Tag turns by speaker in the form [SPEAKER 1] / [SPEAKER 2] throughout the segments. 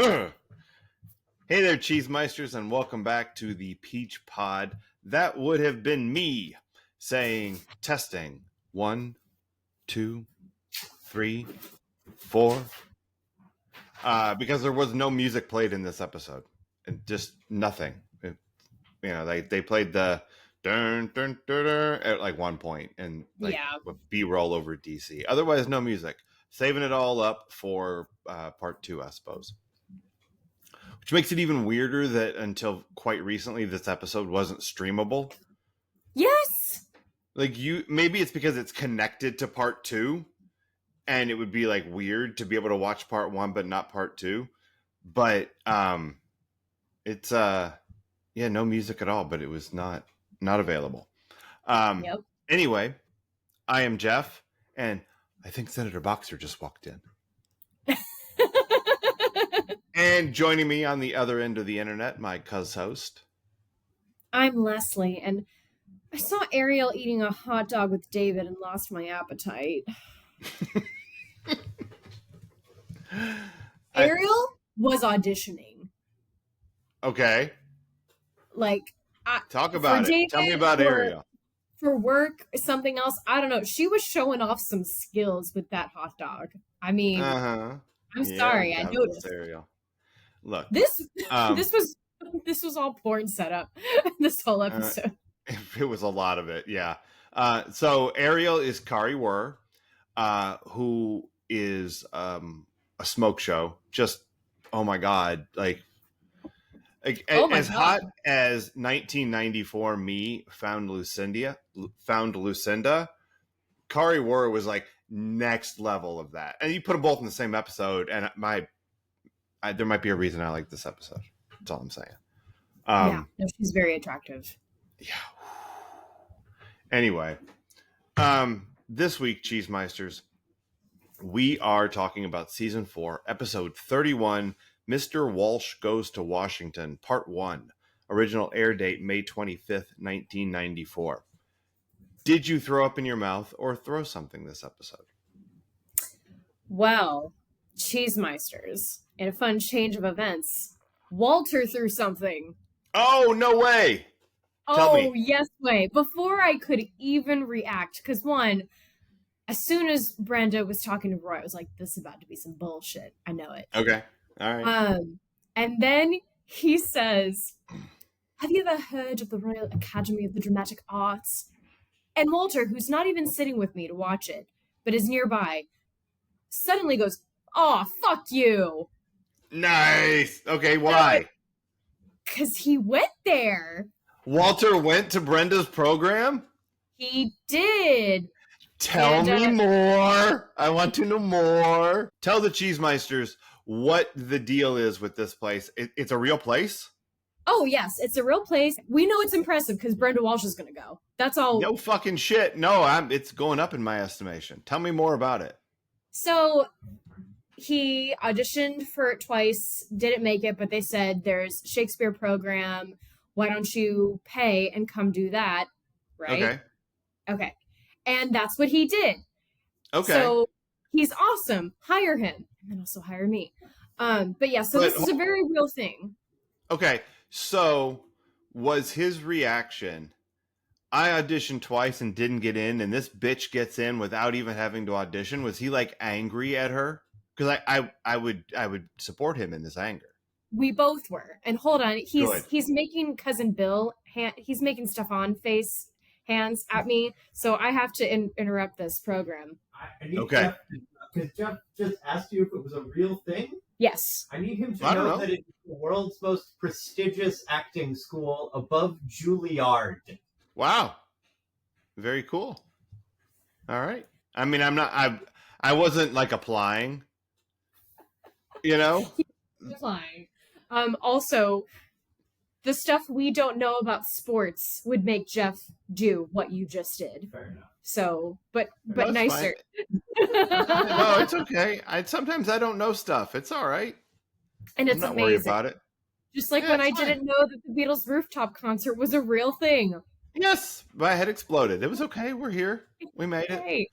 [SPEAKER 1] Hey there, Cheesemeisters, and welcome back to the Peach Pod. That would have been me saying testing 1, 2, 3, 4. Because there was no music played in this episode, and just nothing. They played the dun dun dun dun at like one point, and with B-roll over DC. Otherwise, no music. Saving it all up for part 2, I suppose. Which makes it even weirder that until quite recently, this episode wasn't streamable.
[SPEAKER 2] Yes.
[SPEAKER 1] Maybe it's because it's connected to part 2, and it would be like weird to be able to watch part 1 but not part 2. But it's no music at all. But it was not available.
[SPEAKER 2] Yep.
[SPEAKER 1] Anyway, I am Jeff, and I think Senator Boxer just walked in. And joining me on the other end of the internet, my host.
[SPEAKER 2] I'm Leslie, and I saw Ariel eating a hot dog with David and lost my appetite. Ariel was auditioning.
[SPEAKER 1] Okay.
[SPEAKER 2] Talk
[SPEAKER 1] about it.
[SPEAKER 2] David,
[SPEAKER 1] tell me about Ariel.
[SPEAKER 2] For work, something else. I don't know. She was showing off some skills with that hot dog. I mean, I'm sorry. I noticed.
[SPEAKER 1] Ariel. Look,
[SPEAKER 2] this was all porn setup. This whole episode.
[SPEAKER 1] It was a lot of it, yeah. So Ariel is Kari Wurr, who is a smoke show. Just oh my god, as hot as 1994 me found Lucinda. Kari Wurr was like next level of that, and you put them both in the same episode, and there might be a reason I like this episode. That's all I'm saying.
[SPEAKER 2] She's very attractive.
[SPEAKER 1] Yeah. Anyway, this week, Cheesemeisters, we are talking about season 4, episode 31, Mr. Walsh Goes to Washington, part 1. Original air date May 25th, 1994. Did you throw up in your mouth or throw something this episode?
[SPEAKER 2] Well, Cheesemeisters, in a fun change of events, Walter threw something.
[SPEAKER 1] Oh, no way! Tell me.
[SPEAKER 2] Yes way. Before I could even react, because one, as soon as Brenda was talking to Roy, I was like, this is about to be some bullshit. I know it.
[SPEAKER 1] Okay. All right.
[SPEAKER 2] And then he says, have you ever heard of the Royal Academy of the Dramatic Arts? And Walter, who's not even sitting with me to watch it, but is nearby, suddenly goes, oh, fuck you.
[SPEAKER 1] Nice. Okay, why?
[SPEAKER 2] Because he went there.
[SPEAKER 1] Walter went to Brenda's program?
[SPEAKER 2] He did.
[SPEAKER 1] Tell me more. I want to know more. Tell the Cheesemeisters what the deal is with this place. It's a real place?
[SPEAKER 2] Oh, yes. It's a real place. We know it's impressive because Brenda Walsh is going to go. That's all.
[SPEAKER 1] No fucking shit. No, it's going up in my estimation. Tell me more about it.
[SPEAKER 2] So he auditioned for it twice, didn't make it, but they said there's Shakespeare program. Why don't you pay and come do that? Right? Okay. And that's what he did. Okay. So he's awesome. Hire him. And then also hire me. This is a very real thing.
[SPEAKER 1] Okay. So was his reaction, I auditioned twice and didn't get in, and this bitch gets in without even having to audition? Was he like angry at her? Because I would support him in this anger.
[SPEAKER 2] We both were. And hold on, he's making Cousin Bill, he's making Stefan face hands at me, so I have to interrupt this program.
[SPEAKER 3] I need Jeff, because Jeff just asked you if it was a real thing.
[SPEAKER 2] Yes.
[SPEAKER 3] I need him to know that it's the world's most prestigious acting school above Juilliard.
[SPEAKER 1] Wow. Very cool. All right. I mean, I wasn't like applying, you know?
[SPEAKER 2] Applying. Also, the stuff we don't know about sports would make Jeff do what you just did.
[SPEAKER 3] Fair enough.
[SPEAKER 2] So, but nicer.
[SPEAKER 1] No, it's okay. Sometimes I don't know stuff. It's all right.
[SPEAKER 2] And it's
[SPEAKER 1] I'm not
[SPEAKER 2] amazing.
[SPEAKER 1] worried about it.
[SPEAKER 2] Just like when I didn't know that the Beatles rooftop concert was a real thing.
[SPEAKER 1] Yes, my head exploded. It was okay. We're here. We made it.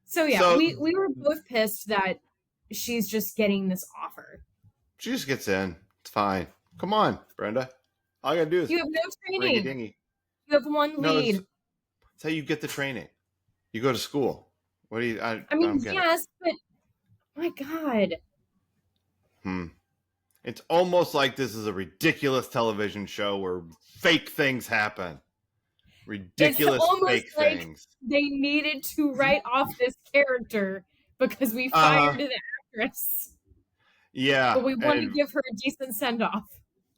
[SPEAKER 2] So yeah, we were both pissed that she's just getting this offer.
[SPEAKER 1] She just gets in. It's fine. Come on, Brenda. All you gotta do is
[SPEAKER 2] You have no
[SPEAKER 1] ring a
[SPEAKER 2] training.
[SPEAKER 1] dingy.
[SPEAKER 2] You have one
[SPEAKER 1] No,
[SPEAKER 2] lead.
[SPEAKER 1] it's how you get the training. You go to school. What do you? I
[SPEAKER 2] I mean,
[SPEAKER 1] don't get
[SPEAKER 2] yes, but my God.
[SPEAKER 1] it. It's almost like this is a ridiculous television show where fake things happen. Ridiculous
[SPEAKER 2] It's almost
[SPEAKER 1] fake
[SPEAKER 2] like
[SPEAKER 1] things.
[SPEAKER 2] they needed to write off this character because we
[SPEAKER 1] Uh-huh.
[SPEAKER 2] fired the actress.
[SPEAKER 1] Yeah,
[SPEAKER 2] But we want to give her a decent send-off.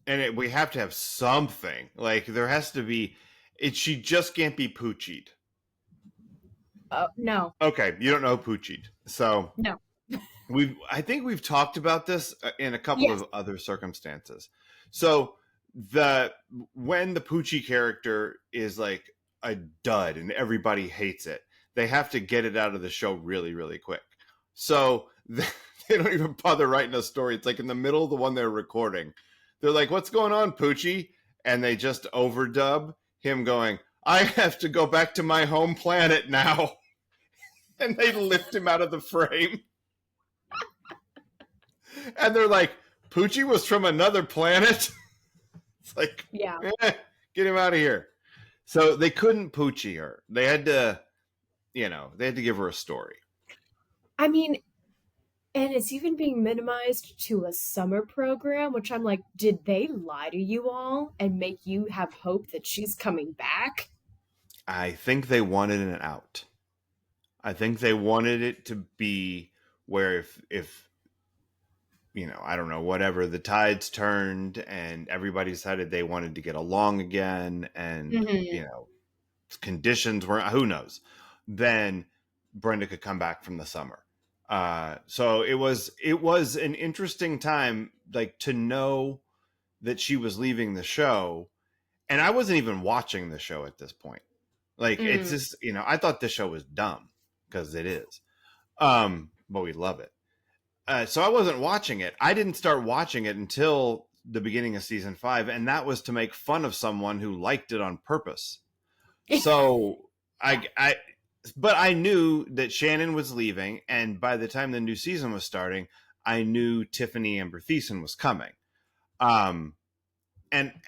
[SPEAKER 1] and we have to have something. Like there has to be. She just can't be poochied.
[SPEAKER 2] No.
[SPEAKER 1] Okay, you don't know poochied, so
[SPEAKER 2] No.
[SPEAKER 1] I think we've talked about this in a couple
[SPEAKER 2] Yes.
[SPEAKER 1] of other circumstances. So when the Poochie character is like a dud and everybody hates it, they have to get it out of the show really, really quick. So they don't even bother writing a story. It's like in the middle of the one they're recording. They're like, "What's going on, Poochie?" And they just overdub him going, "I have to go back to my home planet now." And they lift him out of the frame. And they're like, Poochie was from another planet? It's like,
[SPEAKER 2] yeah,
[SPEAKER 1] get him out of here. So they couldn't Poochie her. They had to, they had to give her a story.
[SPEAKER 2] I mean, and it's even being minimized to a summer program, which I'm like, did they lie to you all and make you have hope that she's coming back?
[SPEAKER 1] I think they wanted an out. I think they wanted it to be where if I don't know, whatever, the tides turned and everybody decided they wanted to get along again and, conditions weren't, who knows, then Brenda could come back from the summer. So it was an interesting time, like to know that she was leaving the show. And I wasn't even watching the show at this point. Like, it's just, I thought this show was dumb because it is. But we love it. So I wasn't watching it. I didn't start watching it until the beginning of season 5, and that was to make fun of someone who liked it on purpose. So but I knew that Shannon was leaving, and by the time the new season was starting, I knew Tiffany Amber Thiessen was coming. And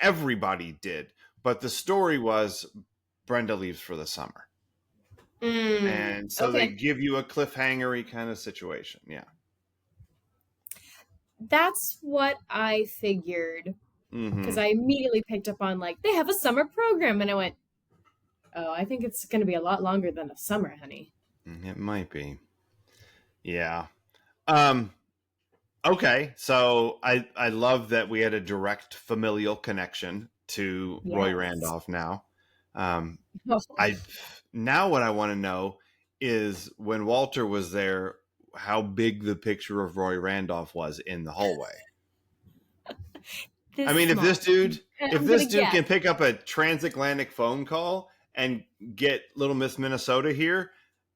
[SPEAKER 1] everybody did. But the story was Brenda leaves for the summer. And so they give you a cliffhanger-y kind of situation. Yeah.
[SPEAKER 2] That's what I figured. Because I immediately picked up on, like, they have a summer program. And I went, oh, I think it's going to be a lot longer than a summer, honey.
[SPEAKER 1] It might be. Yeah. Okay. So I love that we had a direct familial connection to Roy Randolph now. Now what I want to know is when Walter was there, how big the picture of Roy Randolph was in the hallway. If this dude can pick up a transatlantic phone call and get Little Miss Minnesota here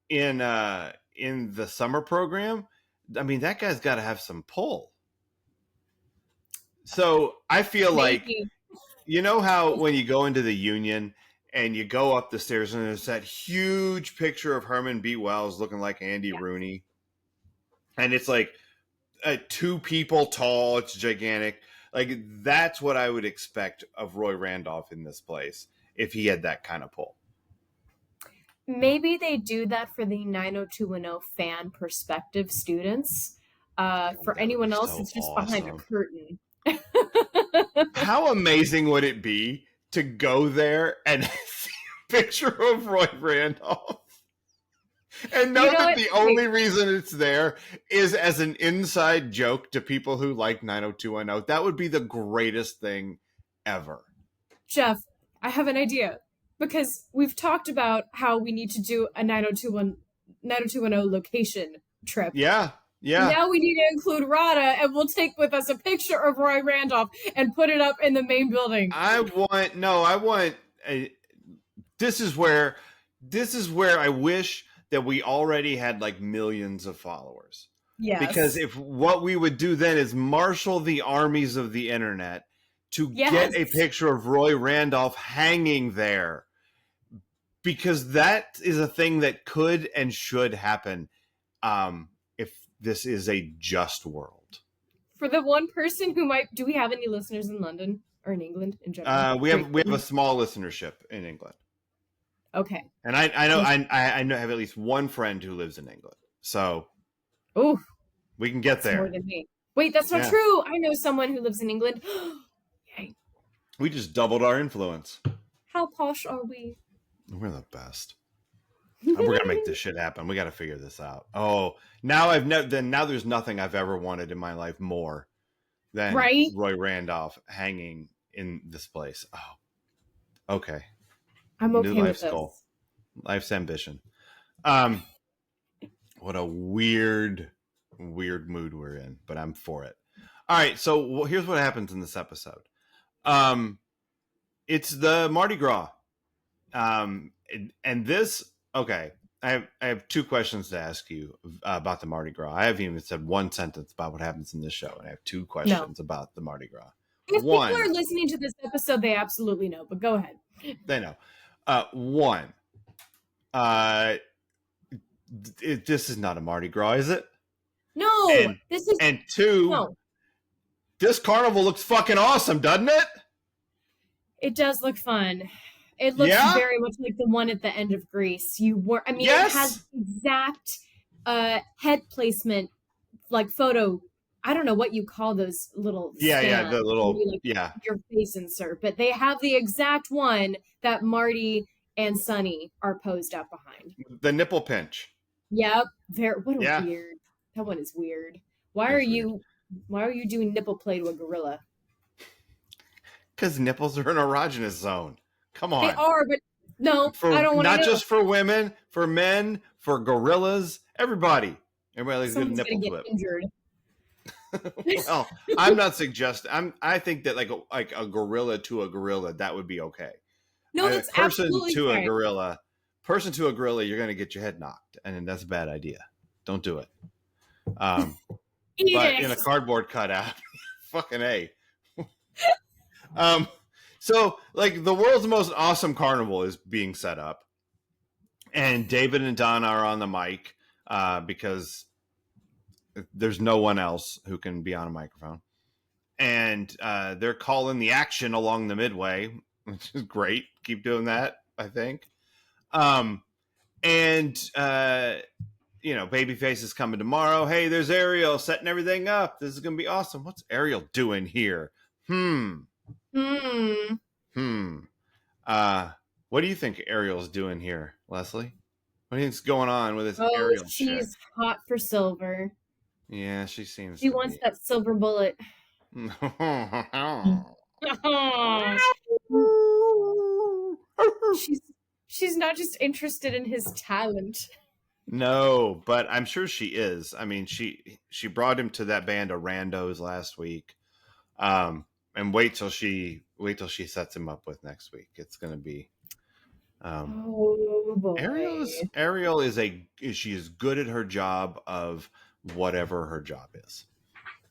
[SPEAKER 1] in the summer program, that guy's got to have some pull. So I feel like, how when you go into the Union and you go up the stairs and there's that huge picture of Herman B. Wells looking like Andy Rooney. And it's like 2 people tall. It's gigantic. Like, that's what I would expect of Roy Randolph in this place if he had that kind of pull.
[SPEAKER 2] Maybe they do that for the 90210 fan perspective students. For anyone else, it's just behind a curtain.
[SPEAKER 1] How amazing would it be to go there and see a picture of Roy Randolph? And know that the only reason it's there is as an inside joke to people who like 90210. That would be the greatest thing ever.
[SPEAKER 2] Jeff, I have an idea. Because we've talked about how we need to do a 90210 location trip.
[SPEAKER 1] Yeah.
[SPEAKER 2] Now we need to include Rada, and we'll take with us a picture of Roy Randolph and put it up in the main building.
[SPEAKER 1] This is where I wish that we already had like millions of followers.
[SPEAKER 2] Yes.
[SPEAKER 1] Because if what we would do then is marshal the armies of the internet to get a picture of Roy Randolph hanging there. Because that is a thing that could and should happen if this is a just world.
[SPEAKER 2] For the one person who might, do we have any listeners in London or in England in general?
[SPEAKER 1] We have a small listenership in England.
[SPEAKER 2] Okay.
[SPEAKER 1] And I know I have at least one friend who lives in England. So we can get there.
[SPEAKER 2] More than me. Wait, that's not true. I know someone who lives in England. Yay.
[SPEAKER 1] We just doubled our influence.
[SPEAKER 2] How posh are we?
[SPEAKER 1] We're the best. And we're gonna make this shit happen. We got to figure this out. Oh, now now there's nothing I've ever wanted in my life more than Roy Randolph hanging in this place. Oh, okay.
[SPEAKER 2] I'm okay
[SPEAKER 1] New
[SPEAKER 2] with
[SPEAKER 1] life's goal. Life's ambition. What a weird mood we're in, but I'm for it. All right, so here's what happens in this episode. It's the Mardi Gras, and this. Okay, I have two questions to ask you about the Mardi Gras. I haven't even said one sentence about what happens in this show, and I have two questions about the Mardi Gras.
[SPEAKER 2] If people are listening to this episode, they absolutely know, but go ahead.
[SPEAKER 1] They know. One, this is not a Mardi Gras, is it?
[SPEAKER 2] No, this is.
[SPEAKER 1] And two, this carnival looks fucking awesome, doesn't it?
[SPEAKER 2] It does look fun. It looks very much like the one at the end of Grease. It has exact head placement, like photo. I don't know what you call those little stands,
[SPEAKER 1] the little
[SPEAKER 2] your face insert, but they have the exact one that Marty and Sonny are posed up behind.
[SPEAKER 1] The nipple pinch.
[SPEAKER 2] Yep. Weird. That one is weird. Why are you doing nipple play to a gorilla?
[SPEAKER 1] Because nipples are an erogenous zone. Come on.
[SPEAKER 2] They are, but no, I don't want to.
[SPEAKER 1] Not just for women, for men, for gorillas, everybody. Everybody likes a good nipple clip.
[SPEAKER 2] Injured.
[SPEAKER 1] Well, I'm not suggesting. I think that like a gorilla to a gorilla, that would be okay.
[SPEAKER 2] No, that's absolutely
[SPEAKER 1] a gorilla. Person to a gorilla, you're going to get your head knocked, and that's a bad idea. Don't do it. But in a cardboard cutout, fucking A. So like the world's most awesome carnival is being set up, and David and Donna are on the mic because there's no one else who can be on a microphone, and they're calling the action along the midway, which is great. Keep doing that, I think. Babyface is coming tomorrow. Hey, there's Ariel setting everything up. This is gonna be awesome. What's Ariel doing here? What do you think Ariel's doing here, Leslie? What do you think's going on with this Ariel chick?
[SPEAKER 2] She's hot for silver.
[SPEAKER 1] Yeah, she seems.
[SPEAKER 2] She wants that silver bullet. She's not just interested in his talent.
[SPEAKER 1] No, but I'm sure she is. I mean, she brought him to that band of randos last week. And wait till she sets him up with next week. It's going to be.
[SPEAKER 2] Oh boy.
[SPEAKER 1] Ariel she is good at her job of whatever her job is.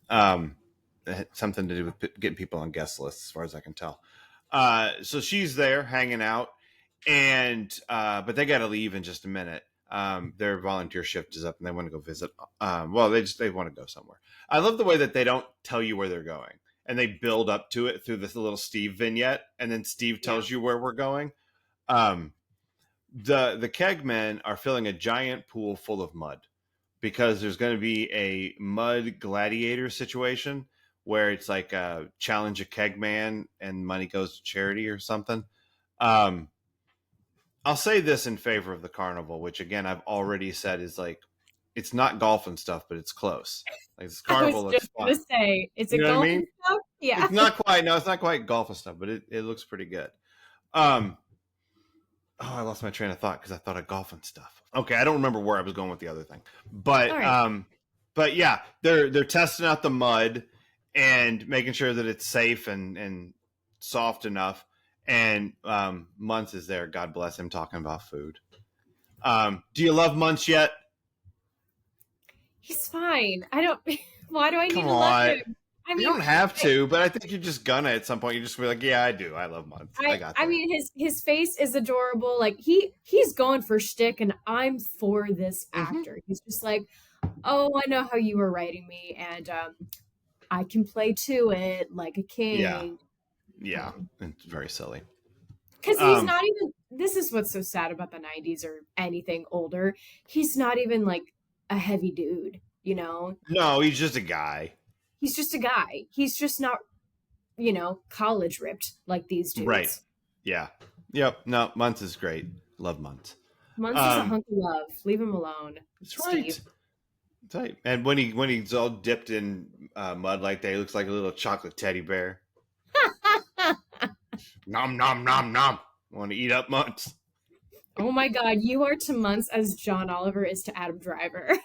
[SPEAKER 1] It had something to do with getting people on guest lists, as far as I can tell. So she's there hanging out, and but they got to leave in just a minute. Their volunteer shift is up, and they want to go visit. They want to go somewhere. I love the way that they don't tell you where they're going. And they build up to it through this little Steve vignette, and then Steve tells you where we're going. The keg men are filling a giant pool full of mud because there's going to be a mud gladiator situation where it's like a challenge a keg man and money goes to charity or something. I'll say this in favor of the carnival, which again I've already said is like it's not golf and stuff, but it's close. Like this carnival looks fun.
[SPEAKER 2] I was just gonna say, is it golf and stuff? Yeah.
[SPEAKER 1] It's not quite. No, it's not quite golf and stuff, but it looks pretty good. I lost my train of thought because I thought of golf and stuff. Okay, I don't remember where I was going with the other thing, but right. But yeah, they're testing out the mud and making sure that it's safe and soft enough. And Muntz is there. God bless him, talking about food. Do you love Muntz yet?
[SPEAKER 2] He's fine. Why do I need to love him? I mean,
[SPEAKER 1] you don't have to, but I think you're just gonna at some point. You just be like, yeah, I do. I love Muntz. I got that.
[SPEAKER 2] I mean, his face is adorable. Like he's going for shtick, and I'm for this actor. He's just like, oh, I know how you were writing me, and I can play to it like a king.
[SPEAKER 1] Yeah. It's very silly.
[SPEAKER 2] Because he's not even, this is what's so sad about the 90s or anything older. He's not even like a heavy dude, you know?
[SPEAKER 1] No, he's just a guy.
[SPEAKER 2] He's just a guy. He's just not, you know, college ripped like these dudes.
[SPEAKER 1] Right. Yeah. Yep. No, Muntz is great. Love Muntz.
[SPEAKER 2] Muntz is a hunk of love. Leave him alone.
[SPEAKER 1] That's
[SPEAKER 2] Steve.
[SPEAKER 1] right. That's right. And when he's all dipped in mud like that, he looks like a little chocolate teddy bear. Nom nom nom nom. Want to eat up Muntz?
[SPEAKER 2] Oh my God, you are to Muntz as John Oliver is to Adam Driver.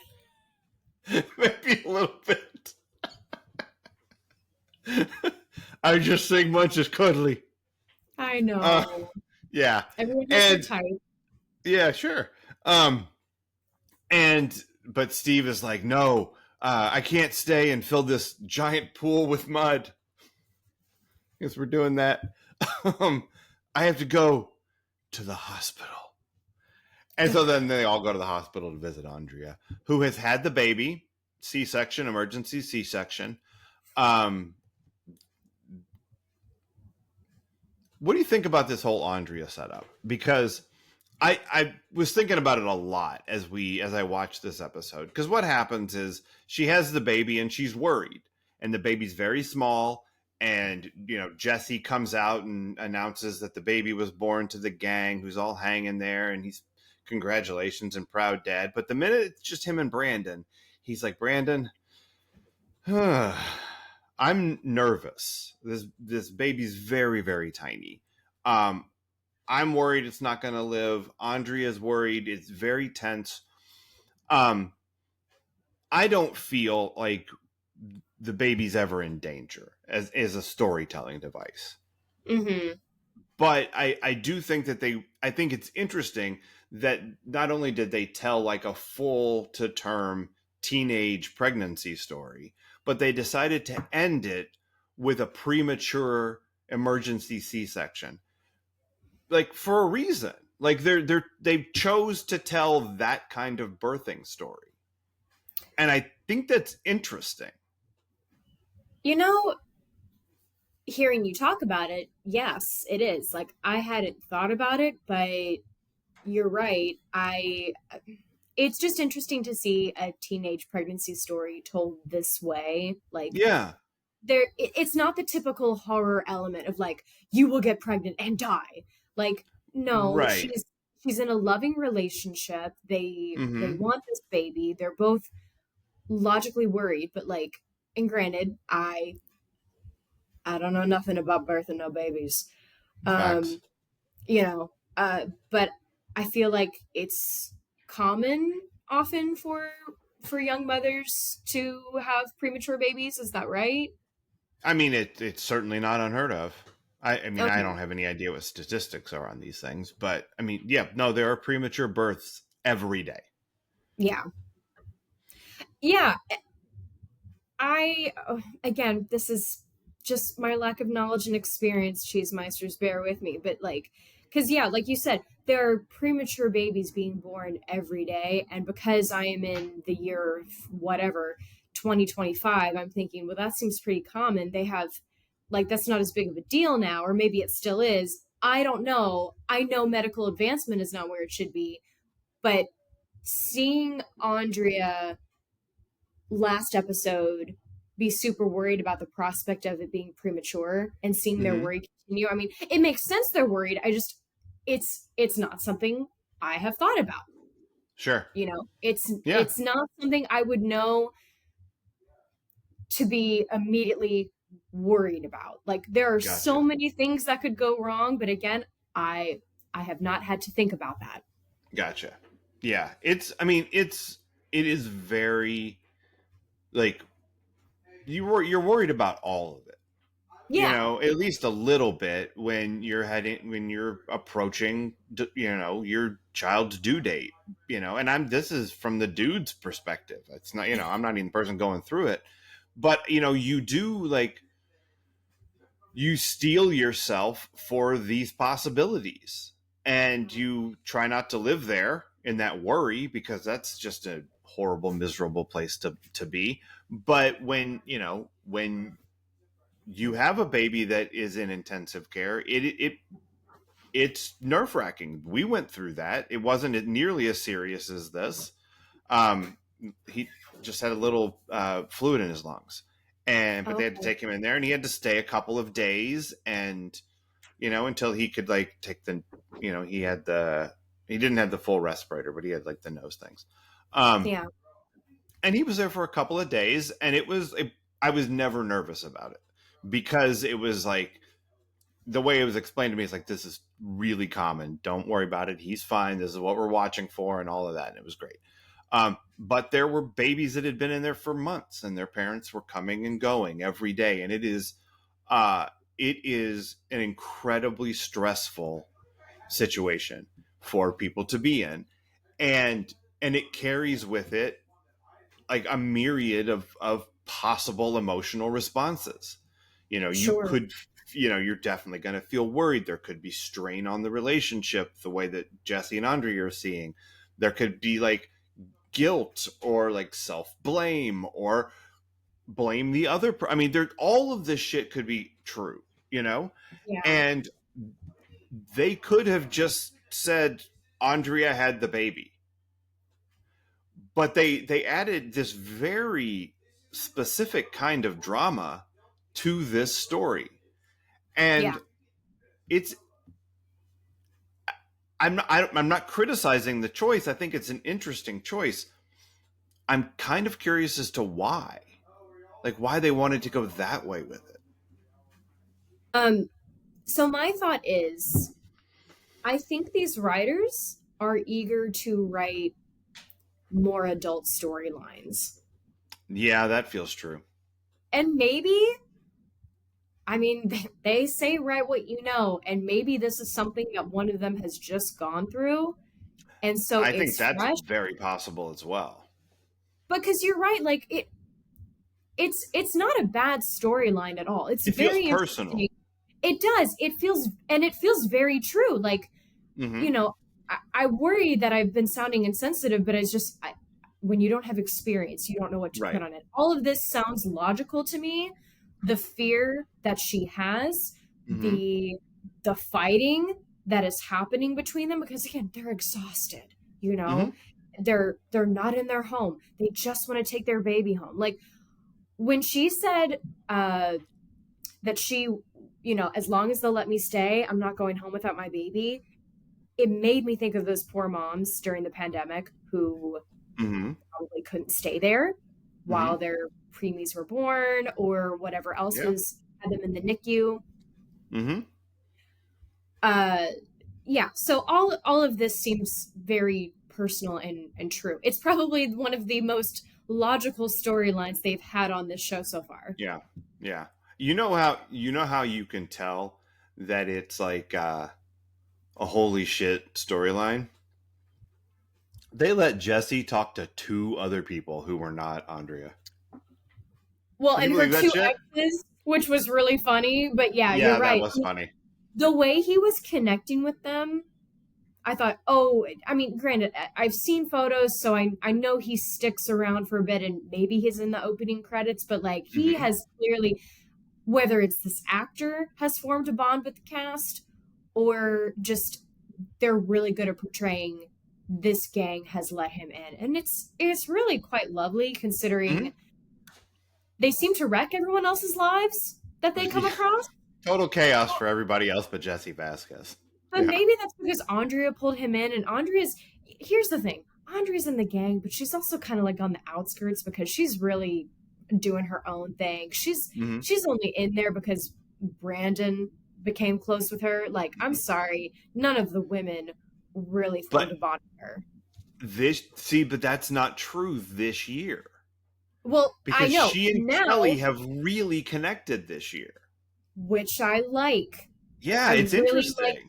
[SPEAKER 1] Maybe a little bit. I just think Muntz is cuddly.
[SPEAKER 2] I know.
[SPEAKER 1] Yeah.
[SPEAKER 2] Everyone has their type.
[SPEAKER 1] Yeah, sure. But Steve is like, no, I can't stay and fill this giant pool with mud. Because we're doing that. I have to go to the hospital. And so then they all go to the hospital to visit Andrea, who has had the baby, C-section, emergency C-section. What do you think about this whole Andrea setup? Because I was thinking about it a lot as I watched this episode. Because what happens is she has the baby and she's worried. And the baby's very small. And, you know, Jesse comes out and announces that the baby was born to the gang, who's all hanging there. And he's congratulations and proud dad. But the minute it's just him and Brandon, he's like, Brandon, I'm nervous. This baby's very, very tiny. I'm worried it's not going to live. Andrea's worried. It's very tense. I don't feel like the baby's ever in danger as a storytelling device.
[SPEAKER 2] Mm-hmm.
[SPEAKER 1] But I do think that I think it's interesting that not only did they tell like a full to term teenage pregnancy story, but they decided to end it with a premature emergency C-section. Like for a reason. Like they chose to tell that kind of birthing story. And I think that's interesting.
[SPEAKER 2] You know, hearing you talk about it, yes, it is. Like I hadn't thought about it, but you're right. It's just interesting to see a teenage pregnancy story told this way. Like,
[SPEAKER 1] yeah,
[SPEAKER 2] it's not the typical horror element of like you will get pregnant and die. Like, no,
[SPEAKER 1] right.
[SPEAKER 2] she's in a loving relationship. They want this baby. They're both logically worried, but like, and granted, I don't know nothing about birth and no babies. You know, but I feel like it's common often for young mothers to have premature babies. Is that right?
[SPEAKER 1] I mean, it's certainly not unheard of. I mean,
[SPEAKER 2] Okay.
[SPEAKER 1] I don't have any idea what statistics are on these things, but I mean, yeah, no, there are premature births every day.
[SPEAKER 2] Yeah. Again, this is just my lack of knowledge and experience, cheese meisters, bear with me. But like, because yeah, like you said, there are premature babies being born every day. And because I am in the year of whatever, 2025, I'm thinking, well, that seems pretty common. They have, like, that's not as big of a deal now, or maybe it still is. I don't know. I know medical advancement is not where it should be. But seeing Andrea last episode be super worried about the prospect of it being premature and seeing their worry continue. I mean, it makes sense they're worried. It's not something I have thought about.
[SPEAKER 1] Sure.
[SPEAKER 2] You know, it's not something I would know to be immediately worried about. Like there are so many things that could go wrong, but again, I have not had to think about that.
[SPEAKER 1] Gotcha. Yeah. It is very like you're worried about all of it.
[SPEAKER 2] Yeah.
[SPEAKER 1] You know, at least a little bit when you're approaching, you know, your child's due date, you know, and this is from the dude's perspective. It's not, you know, I'm not even the person going through it, but you know, you do like, you steel yourself for these possibilities and you try not to live there in that worry because that's just a horrible, miserable place to be. But when you have a baby that is in intensive care, it's nerve-wracking. We went through that. It wasn't nearly as serious as this. He just had a little fluid in his lungs, but they had to take him in there, and he had to stay a couple of days, and until he could like take the, he didn't have the full respirator, but he had like the nose things. And he was there for a couple of days, and I was never nervous about it, because it was like, the way it was explained to me is like, this is really common. Don't worry about it. He's fine. This is what we're watching for, and all of that. And it was great. But there were babies that had been in there for months, and their parents were coming and going every day. And it is an incredibly stressful situation for people to be in. And it carries with it like a myriad of possible emotional responses. You could, you're definitely going to feel worried. There could be strain on the relationship, the way that Jesse and Andrea are seeing. There could be like guilt, or like self-blame, or blame the other. I mean, all of this shit could be true, and they could have just said Andrea had the baby, but they added this very specific kind of drama to this story. And I'm not criticizing the choice. I think it's an interesting choice. I'm kind of curious as to why they wanted to go that way with
[SPEAKER 2] it. So my thought is, I think these writers are eager to write more adult storylines.
[SPEAKER 1] Yeah, that feels true.
[SPEAKER 2] And maybe, I mean, they say write what you know, and maybe this is something that one of them has just gone through, and so
[SPEAKER 1] I think that's very possible as well.
[SPEAKER 2] Because you're right, like it's not a bad storyline at all. It very
[SPEAKER 1] feels personal.
[SPEAKER 2] It does. It feels very true. Like, I worry that I've been sounding insensitive, but it's just when you don't have experience, you don't know what to put on it. All of this sounds logical to me. The fear that she has, the fighting that is happening between them, because again, they're exhausted, they're not in their home. They just want to take their baby home. Like when she said that she, as long as they'll let me stay, I'm not going home without my baby. It made me think of those poor moms during the pandemic who probably couldn't stay there while their preemies were born, or whatever else had them in the NICU. So all of this seems very personal and true. It's probably one of the most logical storylines they've had on this show so far.
[SPEAKER 1] Yeah. You know how you can tell that it's like a holy shit storyline? They let Jesse talk to 2 other people who were not Andrea.
[SPEAKER 2] Well, and her 2 exes, which was really funny. But yeah, you're right.
[SPEAKER 1] That was funny.
[SPEAKER 2] The way he was connecting with them, I thought, granted, I've seen photos, so I know he sticks around for a bit, and maybe he's in the opening credits, but like he has clearly, whether it's this actor has formed a bond with the cast, or just they're really good at portraying this gang has let him in. And it's really quite lovely, considering they seem to wreck everyone else's lives that they come across.
[SPEAKER 1] Total chaos for everybody else but Jesse Vasquez.
[SPEAKER 2] But maybe that's because Andrea pulled him in, and here's the thing. Andrea's in the gang, but she's also kind of like on the outskirts, because she's really doing her own thing. She's only in there because Brandon became close with her. Like, I'm sorry, none of the women really formed a bond with her.
[SPEAKER 1] But that's not true this year.
[SPEAKER 2] Well,
[SPEAKER 1] because
[SPEAKER 2] I know.
[SPEAKER 1] She and Kelly have really connected this year,
[SPEAKER 2] which I like.
[SPEAKER 1] Yeah, it's really interesting.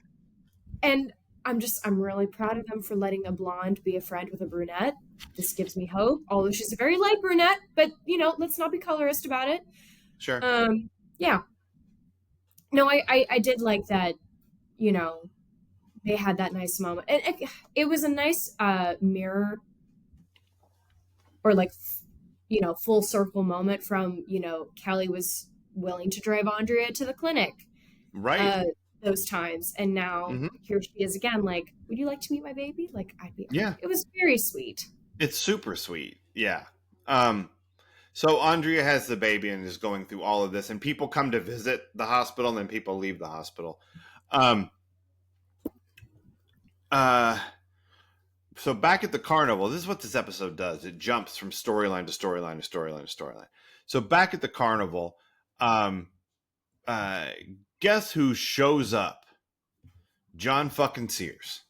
[SPEAKER 2] And I'm really proud of them for letting a blonde be a friend with a brunette. This gives me hope, although she's a very light brunette, but let's not be colorist about it.
[SPEAKER 1] Sure.
[SPEAKER 2] Yeah. No, I did like that, they had that nice moment. And it was a nice mirror or like, full circle moment from, Kelly was willing to drive Andrea to the clinic.
[SPEAKER 1] Right.
[SPEAKER 2] Those times. And now here she is again, like, would you like to meet my baby? Like, I'd be,
[SPEAKER 1] Yeah.
[SPEAKER 2] It was very sweet.
[SPEAKER 1] It's super sweet. Yeah. So Andrea has the baby and is going through all of this, and people come to visit the hospital, and then people leave the hospital. So back at the carnival, this is what this episode does. It jumps from storyline to storyline to storyline to storyline. So back at the carnival, guess who shows up? John fucking Sears.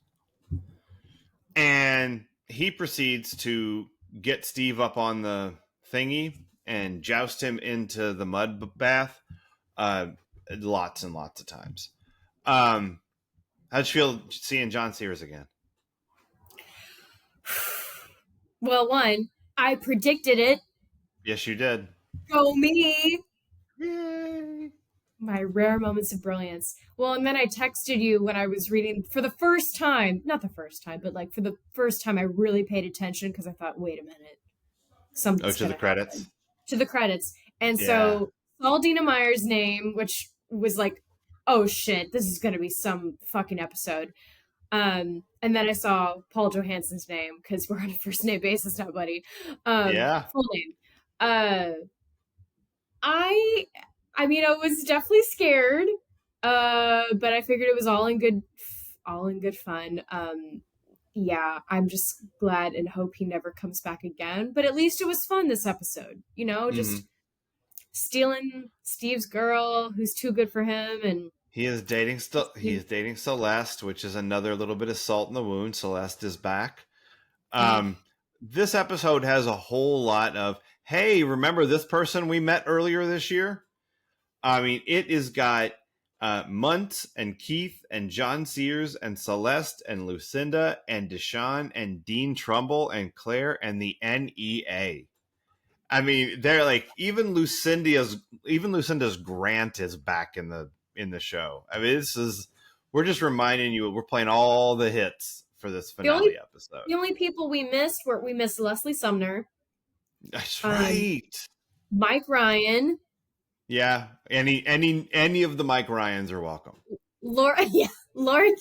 [SPEAKER 1] And he proceeds to get Steve up on the thingy and joust him into the mud bath lots and lots of times. How'd you feel seeing John Sears again?
[SPEAKER 2] Well, one, I predicted it.
[SPEAKER 1] Yes, you did.
[SPEAKER 2] Go me.
[SPEAKER 1] Yay.
[SPEAKER 2] My rare moments of brilliance. Well, and then I texted you when I was reading for the first time, not the first time, but like for the first time, I really paid attention because I thought, wait a minute. Something's
[SPEAKER 1] to the credits?
[SPEAKER 2] happen. To the credits. And so saw Dina Meyer's name, which was like, oh shit, this is going to be some fucking episode. And then I saw Paul Johansson's name because we're on a first name basis now, buddy. Full name. I mean, I was definitely scared, but I figured it was all in good fun. Yeah, I'm just glad and hope he never comes back again. But at least it was fun this episode, just stealing Steve's girl who's too good for him, and
[SPEAKER 1] he is dating Celeste, which is another little bit of salt in the wound. Celeste is back. This episode has a whole lot of, hey, remember this person we met earlier this year? I mean, it has got Muntz and Keith and John Sears and Celeste and Lucinda and Deshawn and Dean Trimble and Claire and the NEA. I mean, they're like, even Lucinda's Grant is back in the show. I mean, we're just reminding you, we're playing all the hits for this finale episode.
[SPEAKER 2] The only people we missed Leslie Sumner.
[SPEAKER 1] That's right.
[SPEAKER 2] Mike Ryan.
[SPEAKER 1] Yeah, any of the Mike Ryans are welcome.
[SPEAKER 2] Laura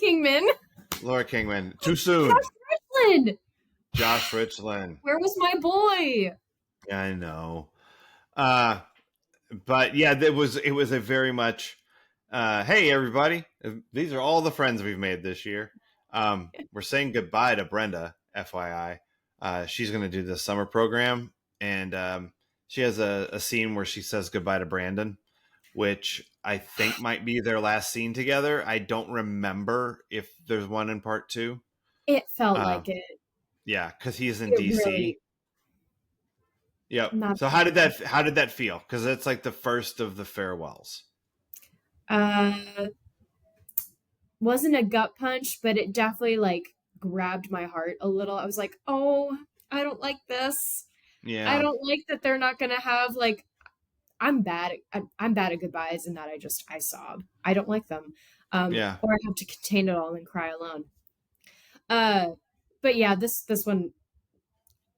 [SPEAKER 2] Kingman.
[SPEAKER 1] Laura Kingman. Too soon.
[SPEAKER 2] Josh Richland. Where was my boy?
[SPEAKER 1] Yeah, I know. But yeah, it was a very much, hey everybody, these are all the friends we've made this year. We're saying goodbye to Brenda, FYI. She's going to do the summer program, and she has a scene where she says goodbye to Brandon, which I think might be their last scene together. I don't remember if there's one in part 2.
[SPEAKER 2] It felt like it.
[SPEAKER 1] Yeah, because he's in DC. Really... Yep. So how did that feel? Because it's like the first of the farewells.
[SPEAKER 2] Wasn't a gut punch, but it definitely like grabbed my heart a little. I was like, oh, I don't like this. Yeah. I don't like that they're not gonna have like, I'm bad at goodbyes, and that I sob. I don't like them. Or I have to contain it all and cry alone. But yeah, this one,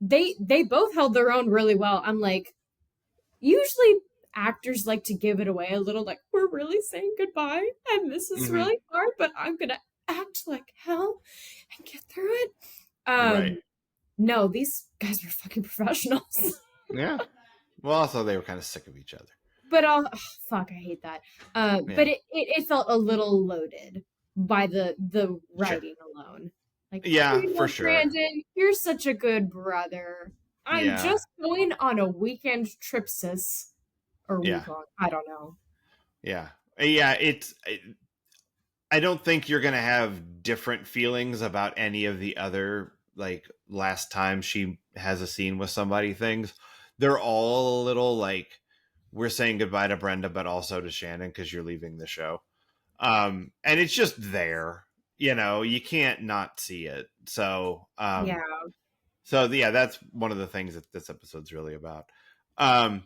[SPEAKER 2] they both held their own really well. I'm like, usually actors like to give it away a little, like, we're really saying goodbye, and this is really hard, but I'm gonna act like hell and get through it. Right. No, these guys were fucking professionals.
[SPEAKER 1] Yeah. Well, also they were kind of sick of each other.
[SPEAKER 2] But fuck, I hate that. But it felt a little loaded by the writing alone. Like,
[SPEAKER 1] yeah, for sure.
[SPEAKER 2] Brandon, you're such a good brother. I'm just going on a weekend trip, sis. Or week long. I don't know. Yeah.
[SPEAKER 1] Yeah, I don't think you're going to have different feelings about any of the other, like, last time she has a scene with somebody things. They're all a little like, we're saying goodbye to Brenda, but also to Shannon because you're leaving the show. And it's just there. You can't not see it. So, So, that's one of the things that this episode's really about. And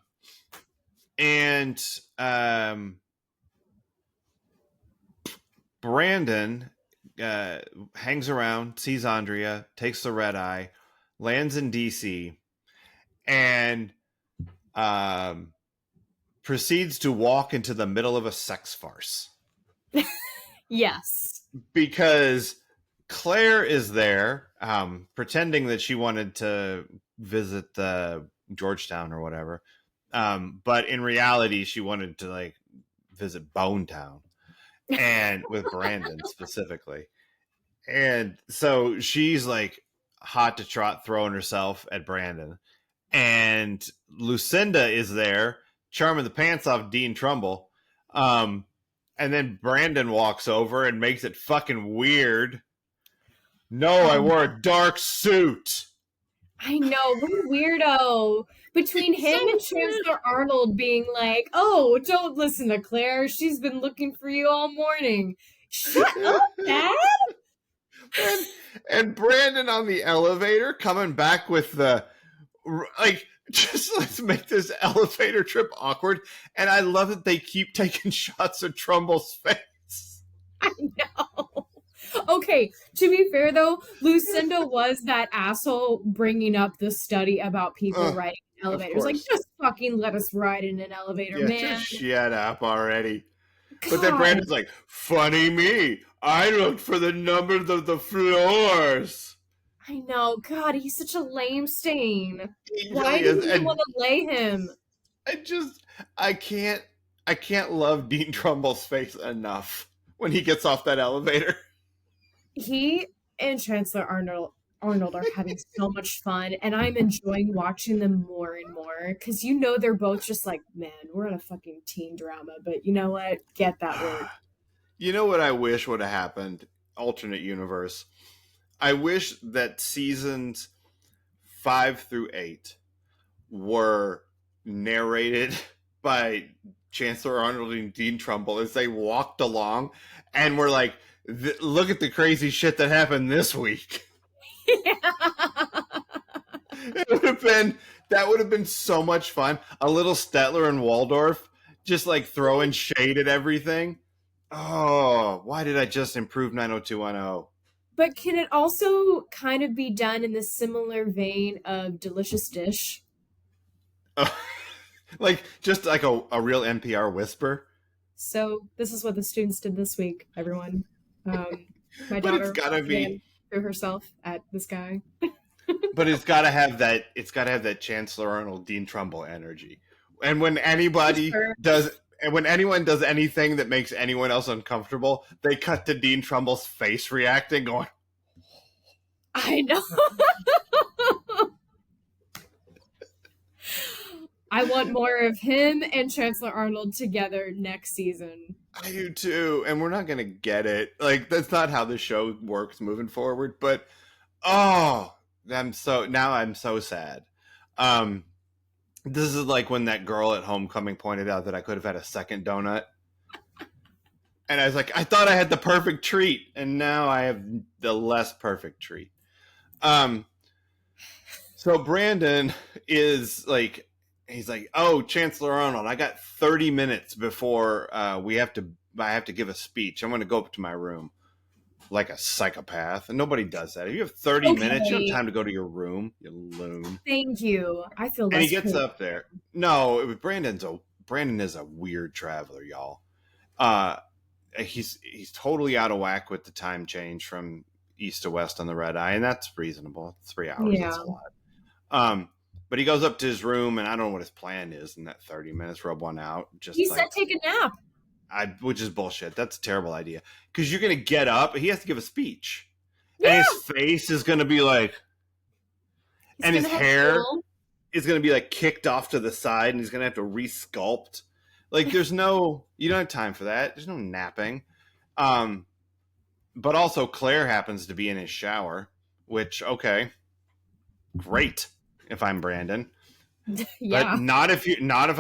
[SPEAKER 1] Brandon hangs around, sees Andrea, takes the red eye, lands in DC, and proceeds to walk into the middle of a sex farce.
[SPEAKER 2] Yes.
[SPEAKER 1] Because Claire is there, pretending that she wanted to visit the Georgetown or whatever. But in reality, she wanted to like visit Bone Town, and with Brandon specifically. And so she's like hot to trot, throwing herself at Brandon. And Lucinda is there, charming the pants off Dean Trimble. And then Brandon walks over and makes it fucking weird. No, I wore a dark suit.
[SPEAKER 2] I know, what a weirdo. Between him and Chancellor Arnold being like, oh, don't listen to Claire. She's been looking for you all morning. Shut up, Dad.
[SPEAKER 1] And Brandon on the elevator coming back with the, like, just let's make this elevator trip awkward. And I love that they keep taking shots of Trumble's face.
[SPEAKER 2] I know. Okay, to be fair though, Lucinda was that asshole bringing up the study about people riding in elevators. Like, just fucking let us ride in an elevator, man.
[SPEAKER 1] Just shut up already. God. But then Brandon's like, funny me. I looked for the numbers of the floors.
[SPEAKER 2] I know. God, he's such a lame stain.
[SPEAKER 1] Why
[SPEAKER 2] do you want to lay him?
[SPEAKER 1] I can't love Dean Trumble's face enough when he gets off that elevator. He
[SPEAKER 2] and Chancellor Arnold are having so much fun, and I'm enjoying watching them more and more, because you know they're both just like, man, we're in a fucking teen drama, but you know what? Get that word.
[SPEAKER 1] You know what I wish would have happened? Alternate universe. I wish that seasons 5 through 8 were narrated by Chancellor Arnold and Dean Trimble as they walked along and were like, look at the crazy shit that happened this week. Yeah. That would have been so much fun. A little Stetler and Waldorf just like throwing shade at everything. Oh, why did I just improve 90210?
[SPEAKER 2] But can it also kind of be done in the similar vein of Delicious Dish?
[SPEAKER 1] Like just like a real NPR whisper.
[SPEAKER 2] So this is what the students did this week, everyone. My daughter
[SPEAKER 1] it's gotta be
[SPEAKER 2] threw herself at this guy.
[SPEAKER 1] But it's gotta have that Chancellor Arnold Dean Trimble energy. And when anyone does anything that makes anyone else uncomfortable, they cut to Dean Trimble's face reacting, going,
[SPEAKER 2] I know. I want more of him and Chancellor Arnold together next season.
[SPEAKER 1] I do too, and we're not gonna get it. Like, that's not how the show works moving forward. But I'm so sad. This is like when that girl at homecoming pointed out that I could have had a second donut, and I was like, I thought I had the perfect treat, and now I have the less perfect treat. So Brandon is like. He's like, oh, Chancellor Arnold, I got 30 minutes before I have to give a speech. I'm going to go up to my room like a psychopath. And nobody does that. If you have 30 minutes, you have time to go to your room, you loon.
[SPEAKER 2] Thank you. I feel less.
[SPEAKER 1] And he gets up there. No, Brandon is a weird traveler, y'all. He's totally out of whack with the time change from east to west on the red eye, and that's reasonable. 3 hours,
[SPEAKER 2] yeah.
[SPEAKER 1] That's a lot. But he goes up to his room, and I don't know what his plan is in that 30 minutes. Rub one out.
[SPEAKER 2] He said take a nap.
[SPEAKER 1] Which is bullshit. That's a terrible idea. Because you're going to get up. He has to give a speech. Yeah. And his face is going to be like... and his hair is going to be like kicked off to the side, and he's going to have to re-sculpt. Like, there's no... you don't have time for that. There's no napping. But also, Claire happens to be in his shower, which, okay, great. If I'm Brandon,
[SPEAKER 2] yeah,
[SPEAKER 1] but not if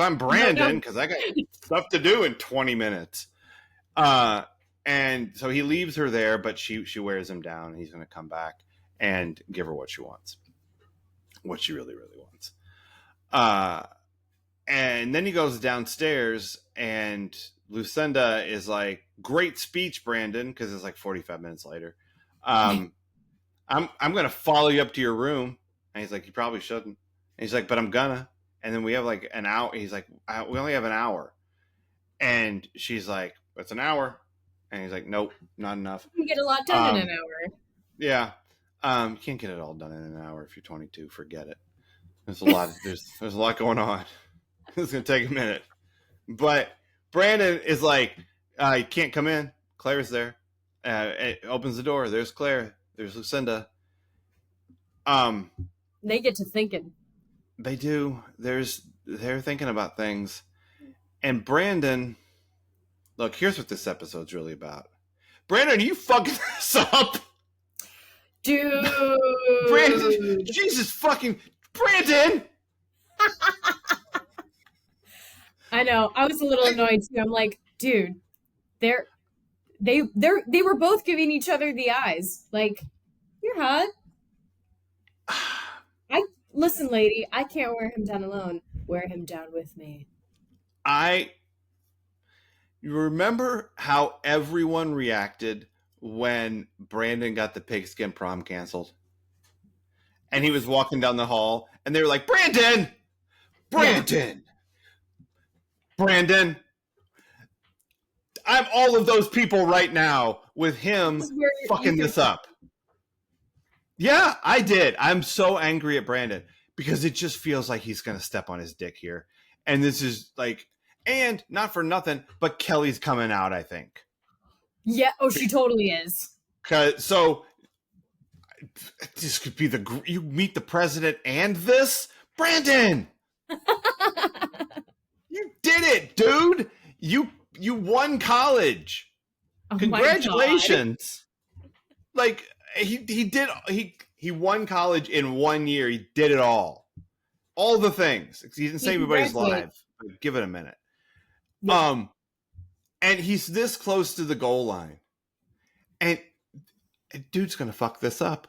[SPEAKER 1] I'm Brandon, because I got stuff to do in 20 minutes. And so he leaves her there, but she wears him down. He's going to come back and give her what she wants, what she really, really wants. And then he goes downstairs, and Lucinda is like, "Great speech, Brandon," because it's like 45 minutes later. I'm going to follow you up to your room. And he's like, you probably shouldn't. he's like, but I'm gonna. And then we have like an hour. He's like, we only have an hour. And she's like, it's an hour. And he's like, nope, not enough.
[SPEAKER 2] You can get a lot done in an hour.
[SPEAKER 1] Yeah. You can't get it all done in an hour if you're 22. Forget it. There's a lot. There's a lot going on. It's gonna take a minute. But Brandon is like, you can't come in. Claire's there. It opens the door. There's Claire. There's Lucinda.
[SPEAKER 2] They get to thinking.
[SPEAKER 1] They do. They're thinking about things. And Brandon, look, here's what this episode's really about. Brandon, are you fucking this up?
[SPEAKER 2] Dude.
[SPEAKER 1] Brandon, Jesus fucking Brandon!
[SPEAKER 2] I know. I was a little annoyed too. I'm like, dude, they were both giving each other the eyes. Like, you're hot. Listen, lady, I can't wear him down alone. Wear him down with me.
[SPEAKER 1] You remember how everyone reacted when Brandon got the pigskin prom canceled? And he was walking down the hall, and they were like, Brandon! Brandon! Yeah. Brandon! I'm all of those people right now with him fucking this up. Yeah, I did. I'm so angry at Brandon because it just feels like he's going to step on his dick here. And this is like, and not for nothing, but Kelly's coming out, I think.
[SPEAKER 2] Yeah. Oh, she totally is.
[SPEAKER 1] So this could be you meet the president and this? Brandon! You did it, dude! You won college. Oh, congratulations. Like, he won college in 1 year. He did it all the things. He didn't say everybody's live, but give it a minute. Yeah. And he's this close to the goal line, and dude's gonna fuck this up.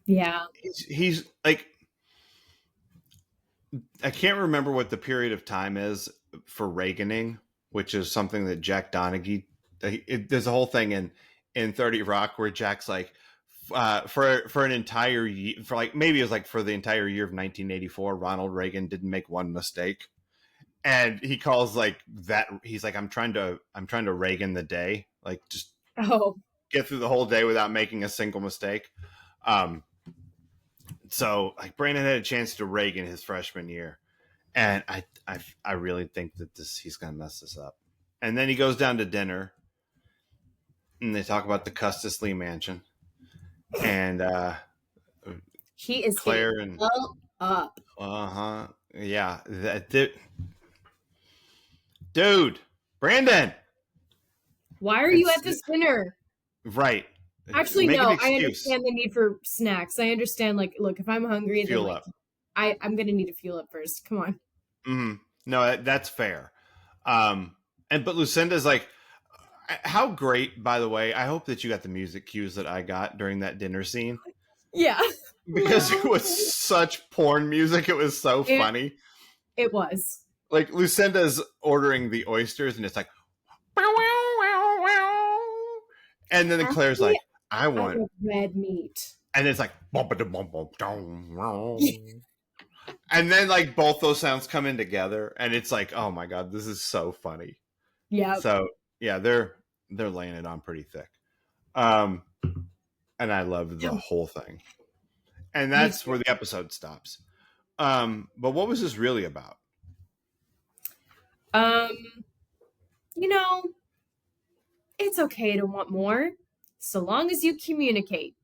[SPEAKER 2] Yeah,
[SPEAKER 1] he's like, I can't remember what the period of time is for Reaganing, which is something that Jack Donaghy. There's a whole thing in 30 Rock where Jack's like, for an entire year, for like maybe it was like for the entire year of 1984, Ronald Reagan didn't make one mistake, and he calls like that. He's like, I'm trying to Reagan the day, like just get through the whole day without making a single mistake. So like Brandon had a chance to Reagan his freshman year, and I really think that he's gonna mess this up. And then he goes down to dinner, and they talk about the Custis Lee mansion. And
[SPEAKER 2] he is
[SPEAKER 1] Claire and
[SPEAKER 2] up.
[SPEAKER 1] Yeah, dude, Brandon.
[SPEAKER 2] Why are you at this dinner?
[SPEAKER 1] Right.
[SPEAKER 2] Actually, no. I understand the need for snacks. I understand. Like, look, if I'm hungry,
[SPEAKER 1] fuel
[SPEAKER 2] then like, I'm gonna need to fuel up first. Come on.
[SPEAKER 1] Mm-hmm. No, that's fair. But Lucinda's like, how great, by the way. I hope that you got the music cues that I got during that dinner scene.
[SPEAKER 2] Yeah.
[SPEAKER 1] Because it was such porn music. It was so funny.
[SPEAKER 2] It was.
[SPEAKER 1] Like, Lucinda's ordering the oysters, and it's like, wow, wow, wow, wow. And then Claire's like, I want
[SPEAKER 2] red meat.
[SPEAKER 1] And it's like, and then like both those sounds come in together, and it's like, oh my God, this is so funny.
[SPEAKER 2] Yeah.
[SPEAKER 1] So yeah, they're laying it on pretty thick. And I love the whole thing. And that's where the episode stops. But what was this really about?
[SPEAKER 2] It's okay to want more, so long as you communicate.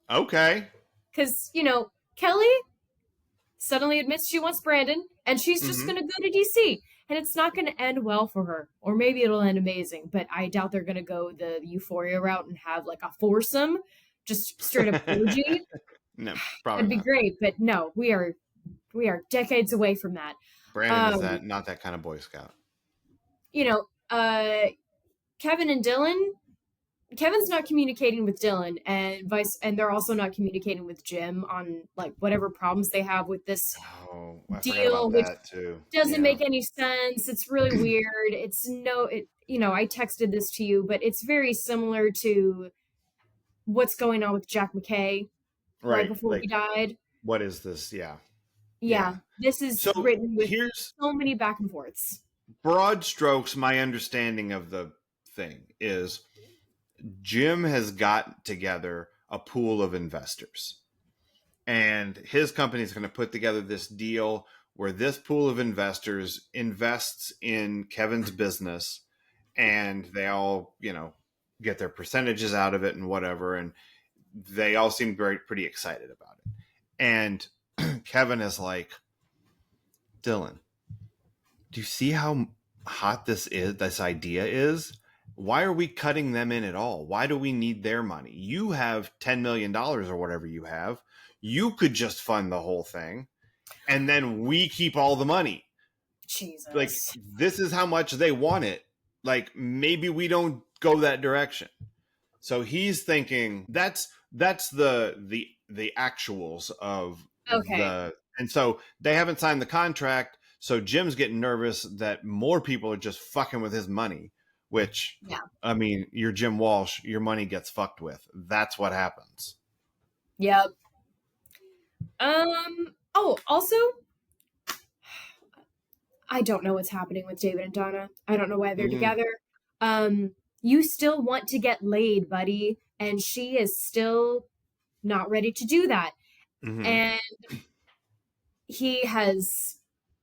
[SPEAKER 1] Okay.
[SPEAKER 2] Because, Kelly suddenly admits she wants Brandon, and she's just going to go to DC. And it's not going to end well for her. Or maybe it'll end amazing, but I doubt they're going to go the Euphoria route and have like a foursome, just straight up orgy.
[SPEAKER 1] No, probably
[SPEAKER 2] That'd be great, but no, we are decades away from that.
[SPEAKER 1] Brandon is not that kind of Boy Scout.
[SPEAKER 2] Kevin and Dylan. Kevin's not communicating with Dylan, and they're also not communicating with Jim on like whatever problems they have with this deal, which doesn't make any sense. It's really weird. I texted this to you, but it's very similar to what's going on with Jack McKay right before he died.
[SPEAKER 1] What is this? Yeah.
[SPEAKER 2] Yeah. This is
[SPEAKER 1] So
[SPEAKER 2] written with
[SPEAKER 1] here's
[SPEAKER 2] so many back and forths.
[SPEAKER 1] broad strokes. My understanding of the thing is Jim has got together a pool of investors, and his company is going to put together this deal where this pool of investors invests in Kevin's business, and they all, get their percentages out of it and whatever. And they all seem pretty excited about it. And Kevin is like, Dylan, do you see how hot this idea is? Why are we cutting them in at all? Why do we need their money? You have $10 million or whatever you have. You could just fund the whole thing, and then we keep all the money.
[SPEAKER 2] Jesus.
[SPEAKER 1] Like, this is how much they want it. Like, maybe we don't go that direction. So he's thinking that's the actuals of and so they haven't signed the contract. So Jim's getting nervous that more people are just fucking with his money, which, I mean, you're Jim Walsh, your money gets fucked with. That's what happens.
[SPEAKER 2] Yep. Oh, also, I don't know what's happening with David and Donna. I don't know why they're together. You still want to get laid, buddy, and she is still not ready to do that. Mm-hmm. And he has